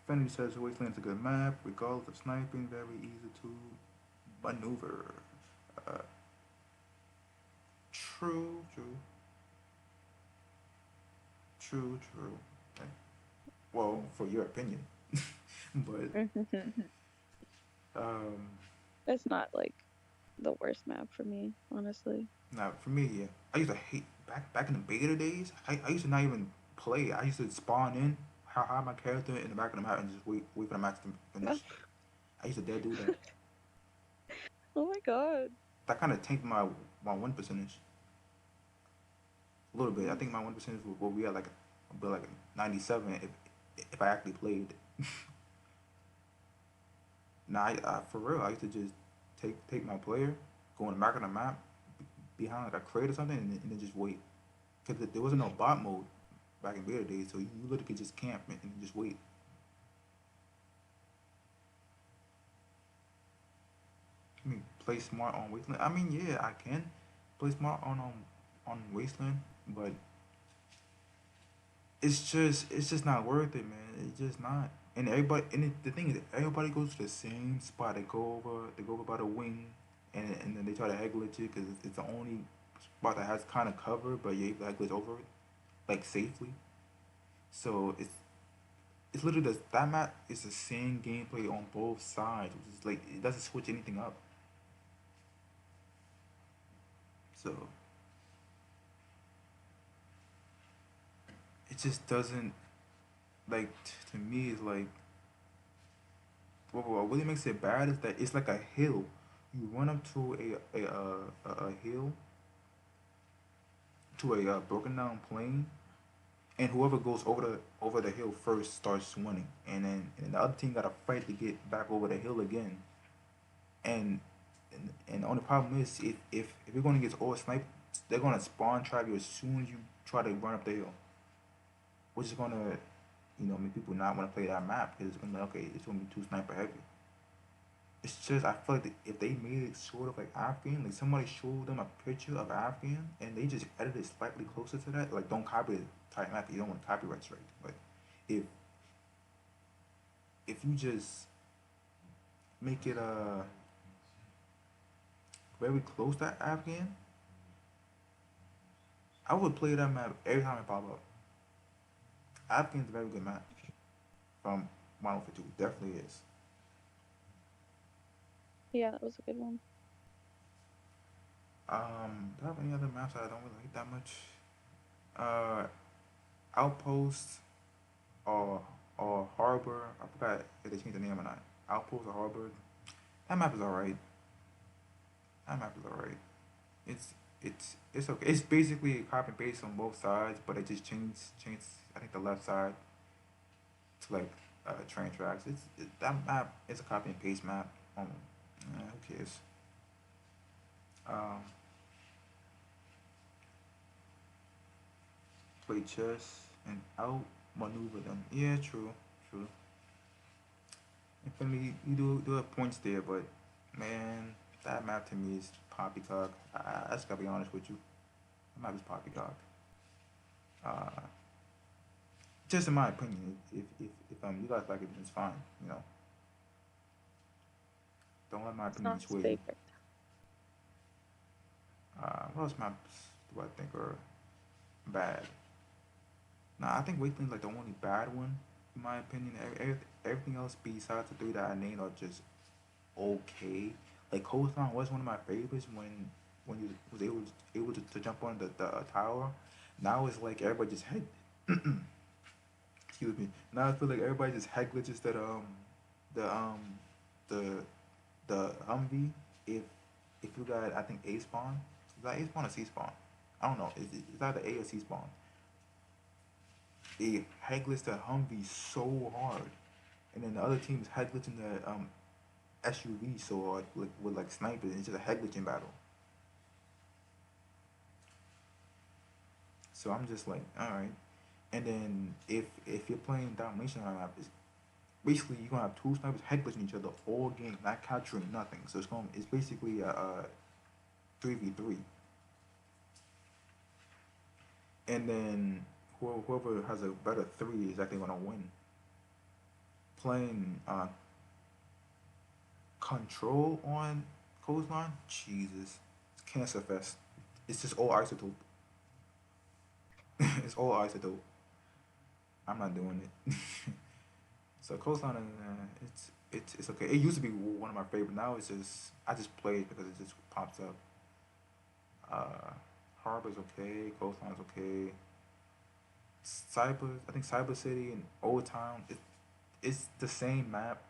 Fenny says Wasteland's a good map, regardless of sniping, very easy to maneuver. Uh, true, true, true. Okay. Well, for your opinion, but um, It's not like the worst map for me, honestly. now for me, yeah, I used to hate back in the beta days. I used to not even play. I used to spawn in, hide my character in the back of the map, and just wait for the match to finish. I used to dare do that. Oh my god. That kind of tanked my win percentage a little bit. I think Jeez. my win percentage will be like 97 if I actually played. Nah, for real, I used to just take my player, go in the back of the map, behind like a crate or something, and then just wait. Because there wasn't no bot mode back in beta days, so you literally could just camp and just wait. I mean, play smart on Wasteland. I mean, yeah, I can play smart on Wasteland, but it's just not worth it, man. It's just not. And everybody, the thing is, everybody goes to the same spot. They go over by the wing, and then they try to egg glitch it because it's the only spot that has kind of cover, but you're able to egg glitch over it like safely. So it's literally that map is the same gameplay on both sides, which is like it doesn't switch anything up. So it just doesn't like to me. It's like what really makes it bad is that it's like a hill. You run up to a hill to a broken down plane, and whoever goes over the hill first starts winning, and the other team got to fight to get back over the hill again. And and the only problem is if you're gonna get all sniped, they're gonna spawn trap you as soon as you try to run up the hill, which is gonna make people not want to play that map because it's gonna be like, okay, it's gonna be too sniper heavy. It's just I feel like if they made it sort of like Afghan, like somebody showed them a picture of Afghan and they just edited it slightly closer to that, like don't copy the type map. You don't want copyright strike. But if if you just make it very close to Afghan, I would play that map every time it pop up. Afghan's a very good map from Modern Warfare 2. Definitely is. Yeah, that was a good one. Do I have any other maps that I don't really like that much? Uh, Outpost or Harbor. I forgot if they changed the name or not. Outpost or Harbor. That map is alright. That map is alright. It's it's okay. It's basically a copy and paste on both sides, but it just changed. I think the left side to like train tracks. That map is a copy and paste map. Who cares? Um, Play chess and outmaneuver them. Yeah, true, true. Infinitely, you do have points there, but man, that map to me is poppycock. I just gotta be honest with you. That map is poppycock. Uh, just in my opinion, if you guys like it, then it's fine. You know, don't let my It's opinion not his sway you. favorite. What else maps do I think are bad? Nah, I think Wasteland's like the only bad one, in my opinion. Everything else besides the three that I named are just okay. Like Coastline was one of my favorites when you was able to jump on the tower. Now it's like everybody just head excuse me. Now I feel like everybody just head glitches the the Humvee if you got I think A spawn. Is that A spawn or C spawn? I don't know. Is that the A or C spawn? They head glitch the Humvee so hard, and then the other team's head glitching the SUV so hard with like snipers. It's just a head glitching battle. So I'm just like, all right. And then if you're playing domination on map, it's basically you're gonna have two snipers head glitching each other all game, not capturing nothing. So it's basically a 3v3. And then whoever has a better three is actually gonna win. Playing control on coastline, Jesus, it's cancer fest. It's just all isotope. It's all isotope. I'm not doing it. So coastline, it's okay. It used to be one of my favorite. Now it's just I just play it because it just pops up. Uh, Harbor's okay. Coastline's okay. Cyber, I think Cyber City and Old Town. It's the same map,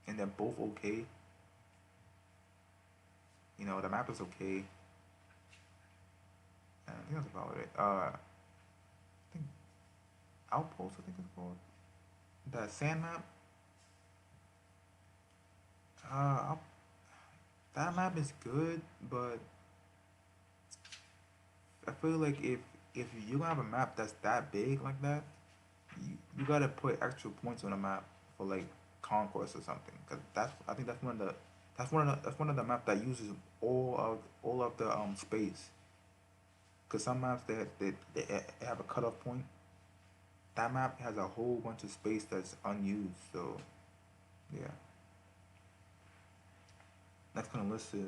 and they're both okay. You know, the map is okay. And I think that's about it. I think Outpost. I think it's called that sand map. Uh, that map is good, but I feel like if you have a map that's that big like that, you gotta put extra points on the map for like conquest or something. Cause I think that's one of the map that uses all of the space. Cause some maps they have a cutoff point. That map has a whole bunch of space that's unused. So yeah. Next on the list is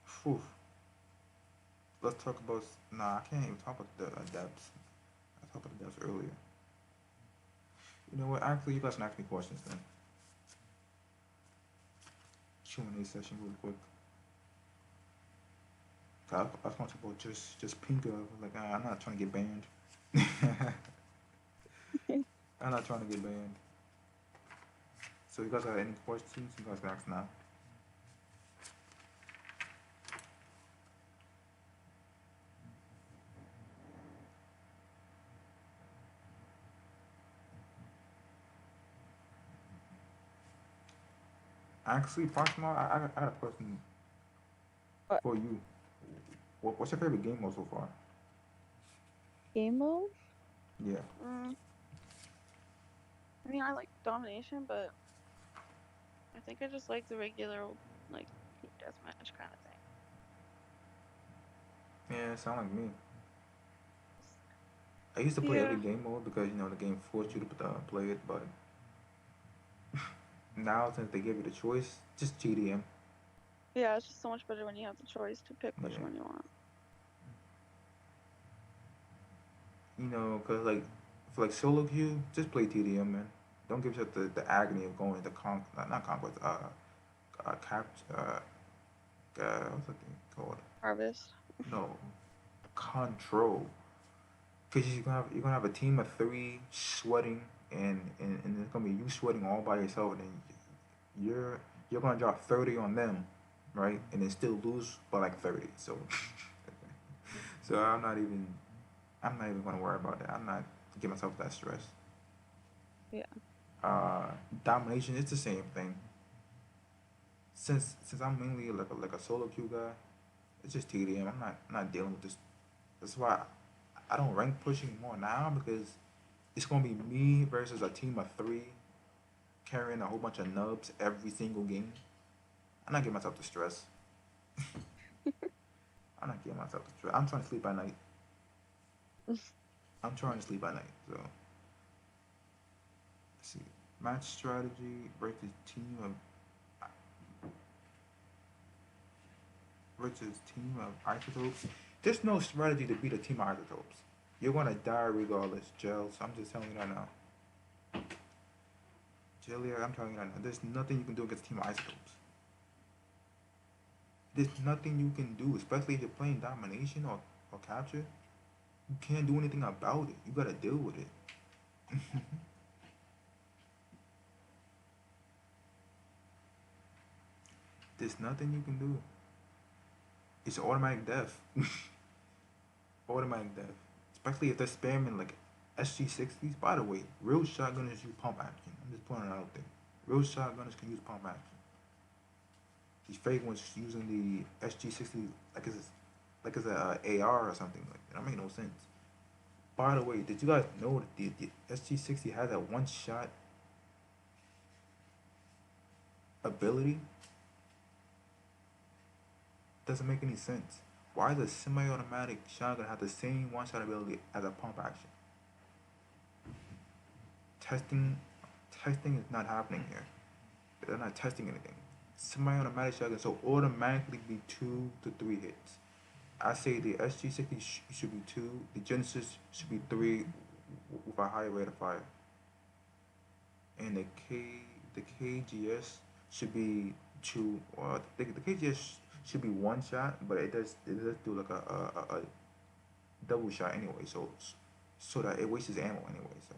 phew, let's talk about. Nah, I can't even talk about the depths. I talked about the depths earlier. You know what? Actually, you guys can ask me questions then. Q&A session real quick. I was going to talk about just Pinka. Like I'm not trying to get banned. I'm not trying to get banned. So you guys have any questions? You guys can ask now. Actually, Proximal, I got a question What for you. What's your favorite game mode so far? game mode? Yeah. Mm, I mean, I like domination, but I think I just like the regular old like team deathmatch kind of thing. Yeah, sound like me. I used to play every Yeah, game mode because you know the game forced you to play it, but Now since they give you the choice, just TDM. Yeah, it's just so much better when you have the choice to pick which Yeah, one you want. cause like for like solo queue, just play TDM, man. Don't give yourself the agony of going to not conquest, cap, what's that thing called? Harvest. No, control. Cause you're gonna have a team of three sweating, and it's gonna be you sweating all by yourself, and then you're gonna drop 30 on them, right? And then still lose by like 30. So so I'm not even gonna worry about that. I'm not giving myself that stress. Yeah. Uh, Domination, it's the same thing. Since I'm mainly like a solo queue guy, it's just TDM. I'm not dealing with this. That's why I don't rank push anymore now because it's gonna be me versus a team of three carrying a whole bunch of nubs every single game. I'm not giving myself the stress. I'm not giving myself the stress. I'm trying to sleep at night. I'm trying to sleep at night. So let's see. Match strategy versus team of isotopes. There's no strategy to beat a team of isotopes. You're gonna die regardless, Gels. I'm just telling you that now. Jelly, I'm telling you that now. There's nothing you can do against a team of isotopes. There's nothing you can do, especially if you're playing domination or capture. You can't do anything about it. You gotta deal with it. There's nothing you can do. It's automatic death. Automatic death. Especially if they're spamming like SG60s. By the way, real shotgunners use pump action. I'm just putting it out there. Real shotgunners can use pump action. These fake ones using the SG60 like it's a AR or something. Like that don't make no sense. By the way, did you guys know that the SG60 has a one shot ability? Doesn't make any sense. Why does semi-automatic shotgun have the same one shot ability as a pump action? Testing testing is not happening here. They're not testing anything. Semi-automatic shotgun so automatically be 2 to 3 hits. I say the SG60 should be two. The Genesis should be three with a higher rate of fire, and the KGS should be two. Or the KGS should be one shot, but it does do like a double shot anyway. So that it wastes ammo anyway. So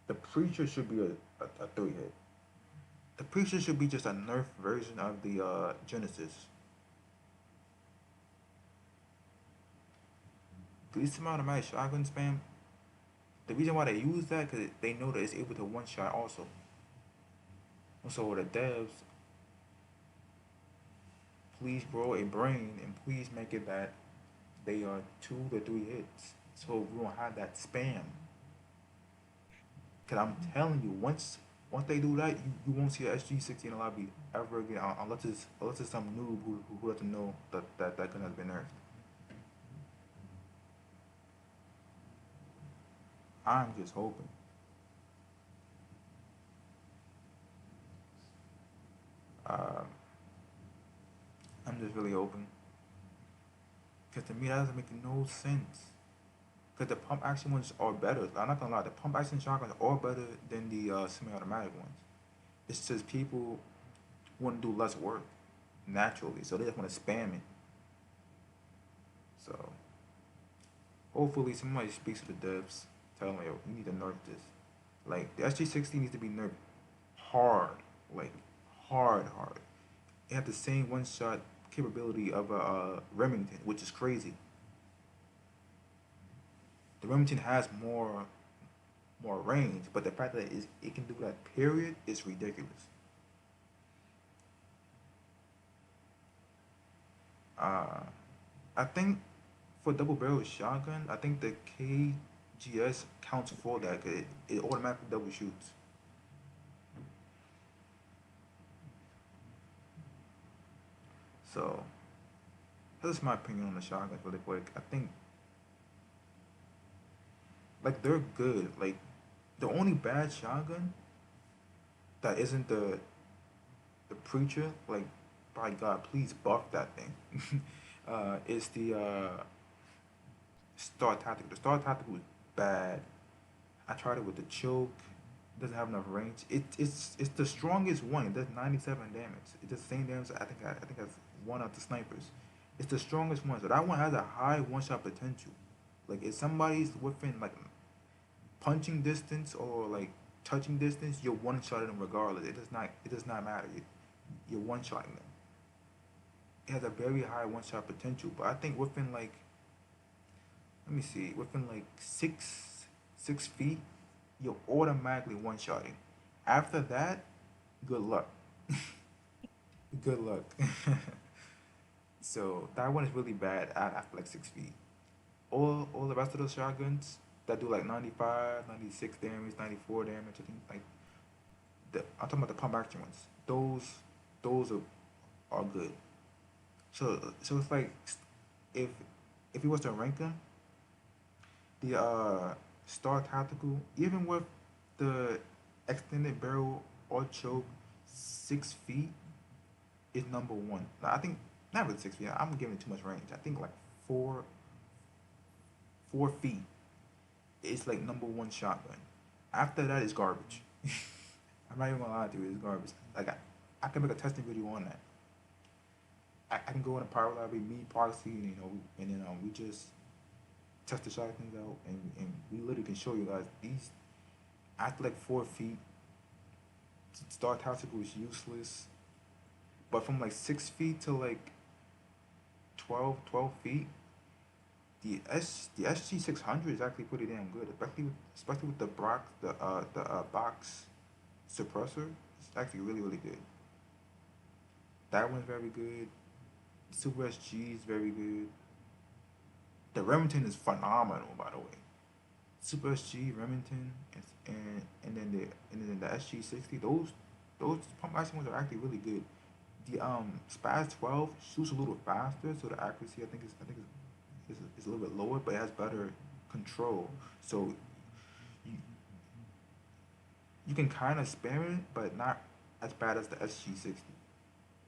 the Preacher should be a 3 hit. The Preacher should be just a nerf version of the Genesis. This amount of my shotgun spam. The reason why they use that because they know that it's able to one shot also. So the devs, please grow a brain and please make it that they are 2 to 3 hits. So we don't have that spam. Cause I'm telling you, once they do that, you won't see a SG60 in a lobby ever again, unless it's some noob who doesn't know that gun has been nerfed. I'm just hoping. Uh, I'm just really hoping. Cause to me that doesn't make no sense. Cause the pump action ones are better. I'm not gonna lie, the pump action shotguns are better than the semi-automatic ones. It's just people want to do less work naturally, so they just want to spam it. So hopefully somebody speaks to the devs, tell them, yo, you need to nerf this. Like the SG60 needs to be nerfed hard, like hard. It had the same one shot capability of a Remington, which is crazy. The Remington has more range, but the fact that it can do that period is ridiculous. Uh, I think for double barrel shotgun, I think the KGS counts for that 'cause it automatically double shoots. So that's my opinion on the shotguns really quick. I think like they're good. Like The only bad shotgun that isn't the preacher, like, by God, please buff that thing. Is the Star Tactical. The Star Tactical is bad. I tried it with the choke. It doesn't have enough range. It's the strongest one. It does 97 damage. It does the same damage. I think that's one of the snipers. It's the strongest one. So that one has a high one shot potential. Like if somebody's within like punching distance or like touching distance, you're one shotting them regardless. It does not matter. You're one shotting them. It has a very high one shot potential. But I think within like, let me see, within like 6 feet, you're automatically one shotting. After that, good luck. Good luck. So that one is really bad after like 6 feet. All the rest of those shotguns that do like 95, 96 damage, 94 damage, I think like I'm talking about the pump action ones. Those are good. So it's like if if you was to rank them, the Star Tactical, even with the extended barrel or choke, 6 feet is number one. Like, I think not really 6 feet. I'm giving it too much range. I think like 4 feet is like number one shotgun. After that is garbage. I'm not even gonna lie to you, it's garbage. Like I can make a testing video on that. I can go in a power lobby, me, Proxy, and, and then we just test the shotguns out, and we literally can show you guys these after like 4 feet. Star Tactical is useless, but from like 6 feet to like 12 feet, the SG 600 is actually pretty damn good, especially with the box suppressor. It's actually really good. That one's very good. Super SG is very good. The Remington is phenomenal, by the way. Super SG, Remington, and then the SG 60. Those pump action ones are actually really good. The Spaz 12 shoots a little faster, so the accuracy I think is a little bit lower, but it has better control. So you you can kind of spam it, but not as bad as the SG 60.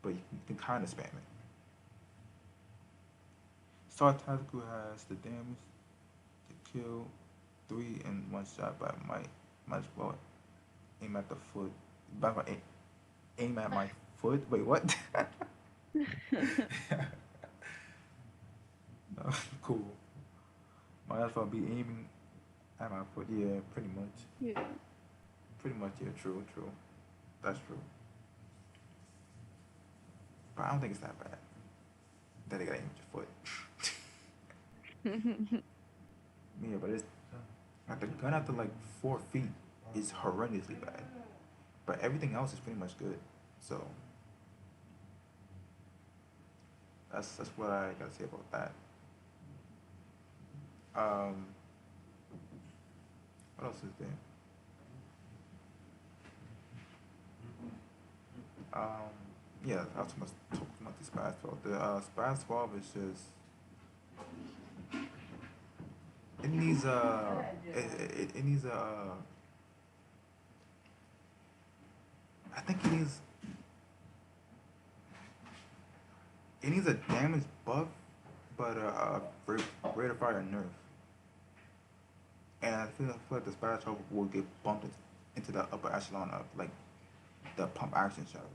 But you can kind of spam it. Star Tactical has the damage to kill three in one shot, but might as well aim at the foot. But if I aim at my foot. Wait, what? No, cool. Might as well be aiming at my foot. Yeah, pretty much. Yeah. Pretty much. Yeah, true. That's true. But I don't think it's that bad. That they gotta aim at your foot. Yeah, but it's like the gun after like 4 feet is horrendously bad. But everything else is pretty much good. So that's what I gotta say about that. Um, what else is there? Um, yeah, I was talking about the Spaz 12. The Spaz 12 is just it needs it needs I think it needs a damage buff, but rate of fire nerf. And I feel like the Spaz 12 will get bumped into the upper echelon of like the pump action shotguns.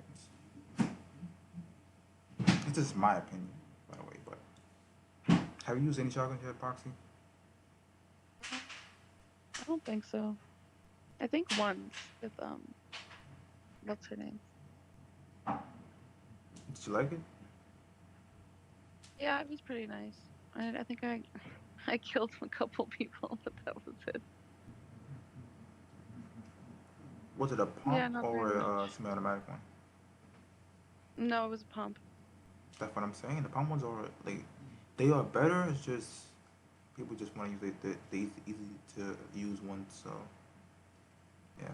It's just my opinion, by the way. But have you used any shotguns yet, Proxy? I don't think so. I think once with what's her name? Did you like it? Yeah, it was pretty nice. I think I I killed a couple people, but that was it. Was it a Yeah, pump not very or a much. semi-automatic one? No, it was a pump. That's what I'm saying. The pump ones are like they are better. It's just people just want to use the easy to use ones. So yeah.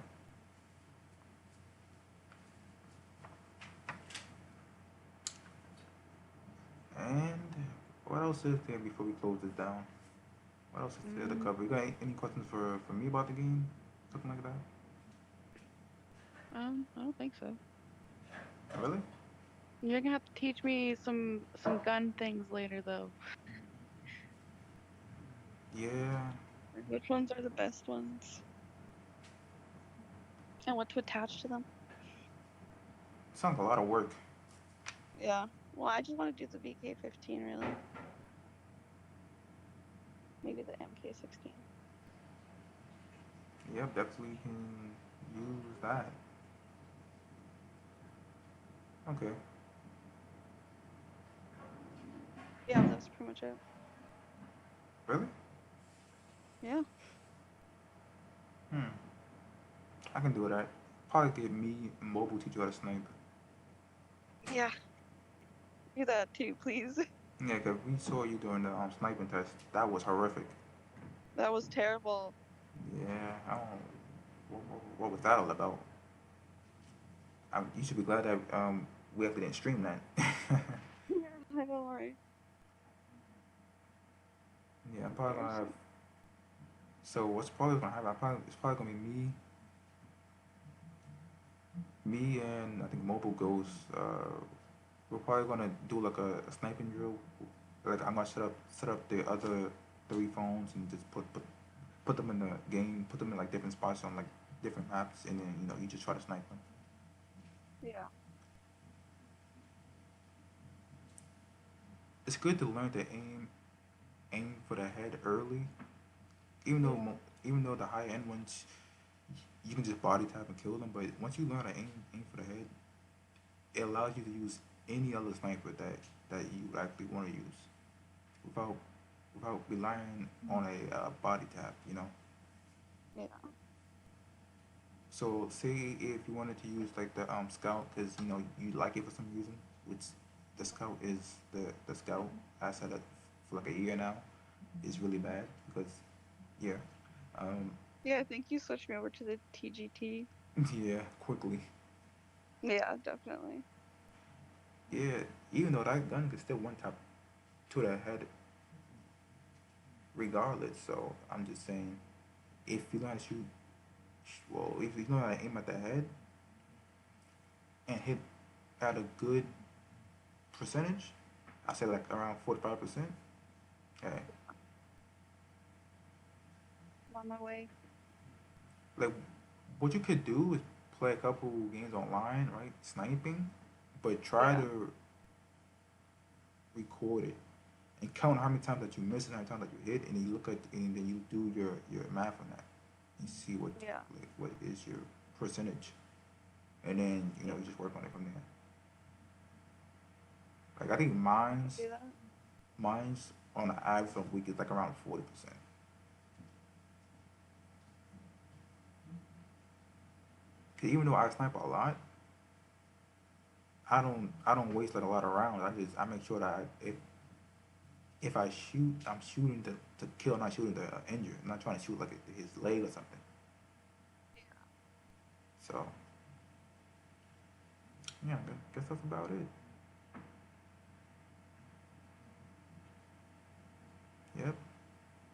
And what else is there before we close this down? What else is there to Mm, cover? You got any questions for me about the game? something like that. I don't think so. Really? You're gonna have to teach me some gun things later, though. Yeah. Like, which ones are the best ones, and what to attach to them. Sounds like a lot of work. Yeah. Well, I just want to do the VK-15 really. Maybe the MK-16. Yep, definitely can use that. Okay. Yeah, that's pretty much it. Really? Yeah. Hmm. I can do that. Probably get me and mobile teach you how to snipe. Yeah. Do that too, please. Yeah, cause we saw you doing the sniping test. That was horrific. That was terrible. Yeah, I don't. What was that all about? You should be glad that we actually didn't stream that. Yeah, I don't worry. Yeah, I'm probably gonna have. Embarrassing. So what's probably gonna happen? It's probably gonna be me and I think mobile goes. We're probably gonna do like a sniping drill. Like I'm gonna set up the other three phones and just put them in the game, put them in like different spots on like different maps, and then you just try to snipe them. Yeah. It's good to learn to aim for the head early, even though Yeah. even though the high end ones you can just body tap and kill them, but once you learn to aim for the head, it allows you to use any other sniper that you actually want to use without without relying on a body tap. Yeah. So say if you wanted to use like the scout because you like it for some reason, which the scout is the scout. I said it for like a year now. Is really bad because yeah, um, Yeah, I think you switched me over to the TGT. yeah, quickly. Yeah, definitely. Yeah, even though that gun could still one tap to the head regardless. So I'm just saying, if you learn to shoot, well, if you know how to aim at the head and hit at a good percentage, I say like around 45%. Okay, I'm on my way. like what you could do is play a couple games online, right? Sniping, but try Yeah. to record it and count how many times that you miss and how many times that you hit, and you look at and then you do your math on that and see Yeah. what is your percentage, and then Yeah. you just work on it from there. Like I think I can do that. mine's on the average of week is like around 40%. Cause even though I snipe a lot, I don't waste like a lot of rounds. I make sure that if I shoot, I'm shooting to kill, not shooting to injure. I'm not trying to shoot like his leg or something. So yeah, I guess that's about it. Yep.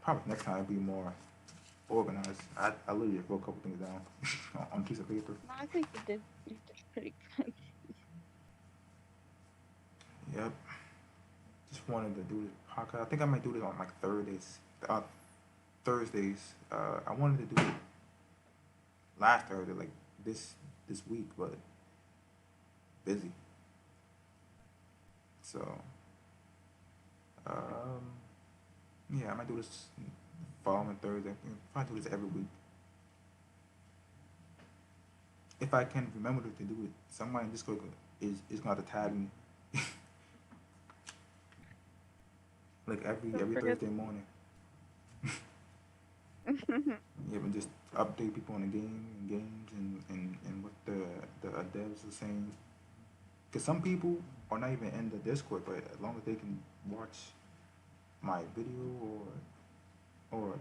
Probably next time I'll be more organized. I literally just wrote a couple things down on a piece of paper. No, I think you did pretty good. Yep. Just wanted to do this podcast. I think I might do this on like Thursdays. Thursdays. I wanted to do it last Thursday, like this week, but busy. So um, yeah, I might do this following Thursday. I do this every week if I can remember to do it. Somebody in Discord is gonna have to tag me like every Don't every forget. Thursday morning. Yeah, and just update people on the game and games and what the devs are saying. Because some people are not even in the Discord, but as long as they can watch my video or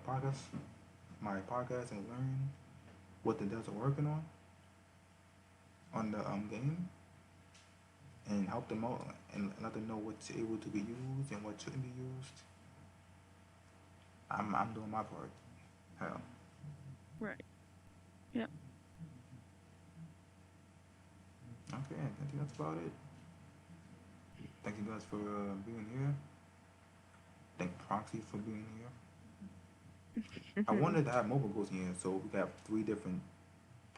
my podcast and learn what the devs are working on the game and help them out and let them know what's able to be used and what shouldn't be used. I'm doing my part. Hell, Right. about it. Thank you guys for being here. Thank Proxy for being here. I wanted to have mobile goals in here so we could have three different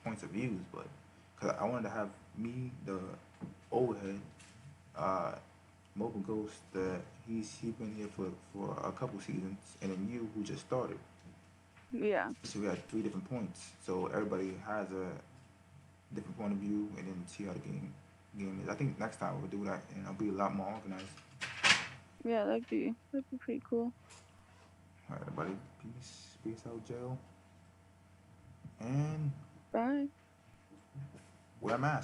points of views, but because I wanted to have me, the old head, uh, mobile ghost that he been here for a couple seasons, and then you who just started. Yeah. So we had three different points. So everybody has a different point of view, and then see how the game is. I think next time we'll do that, and it'll be a lot more organized. Yeah, that'd be pretty cool. All right, everybody, peace out, jail, and Bye. wear a mask.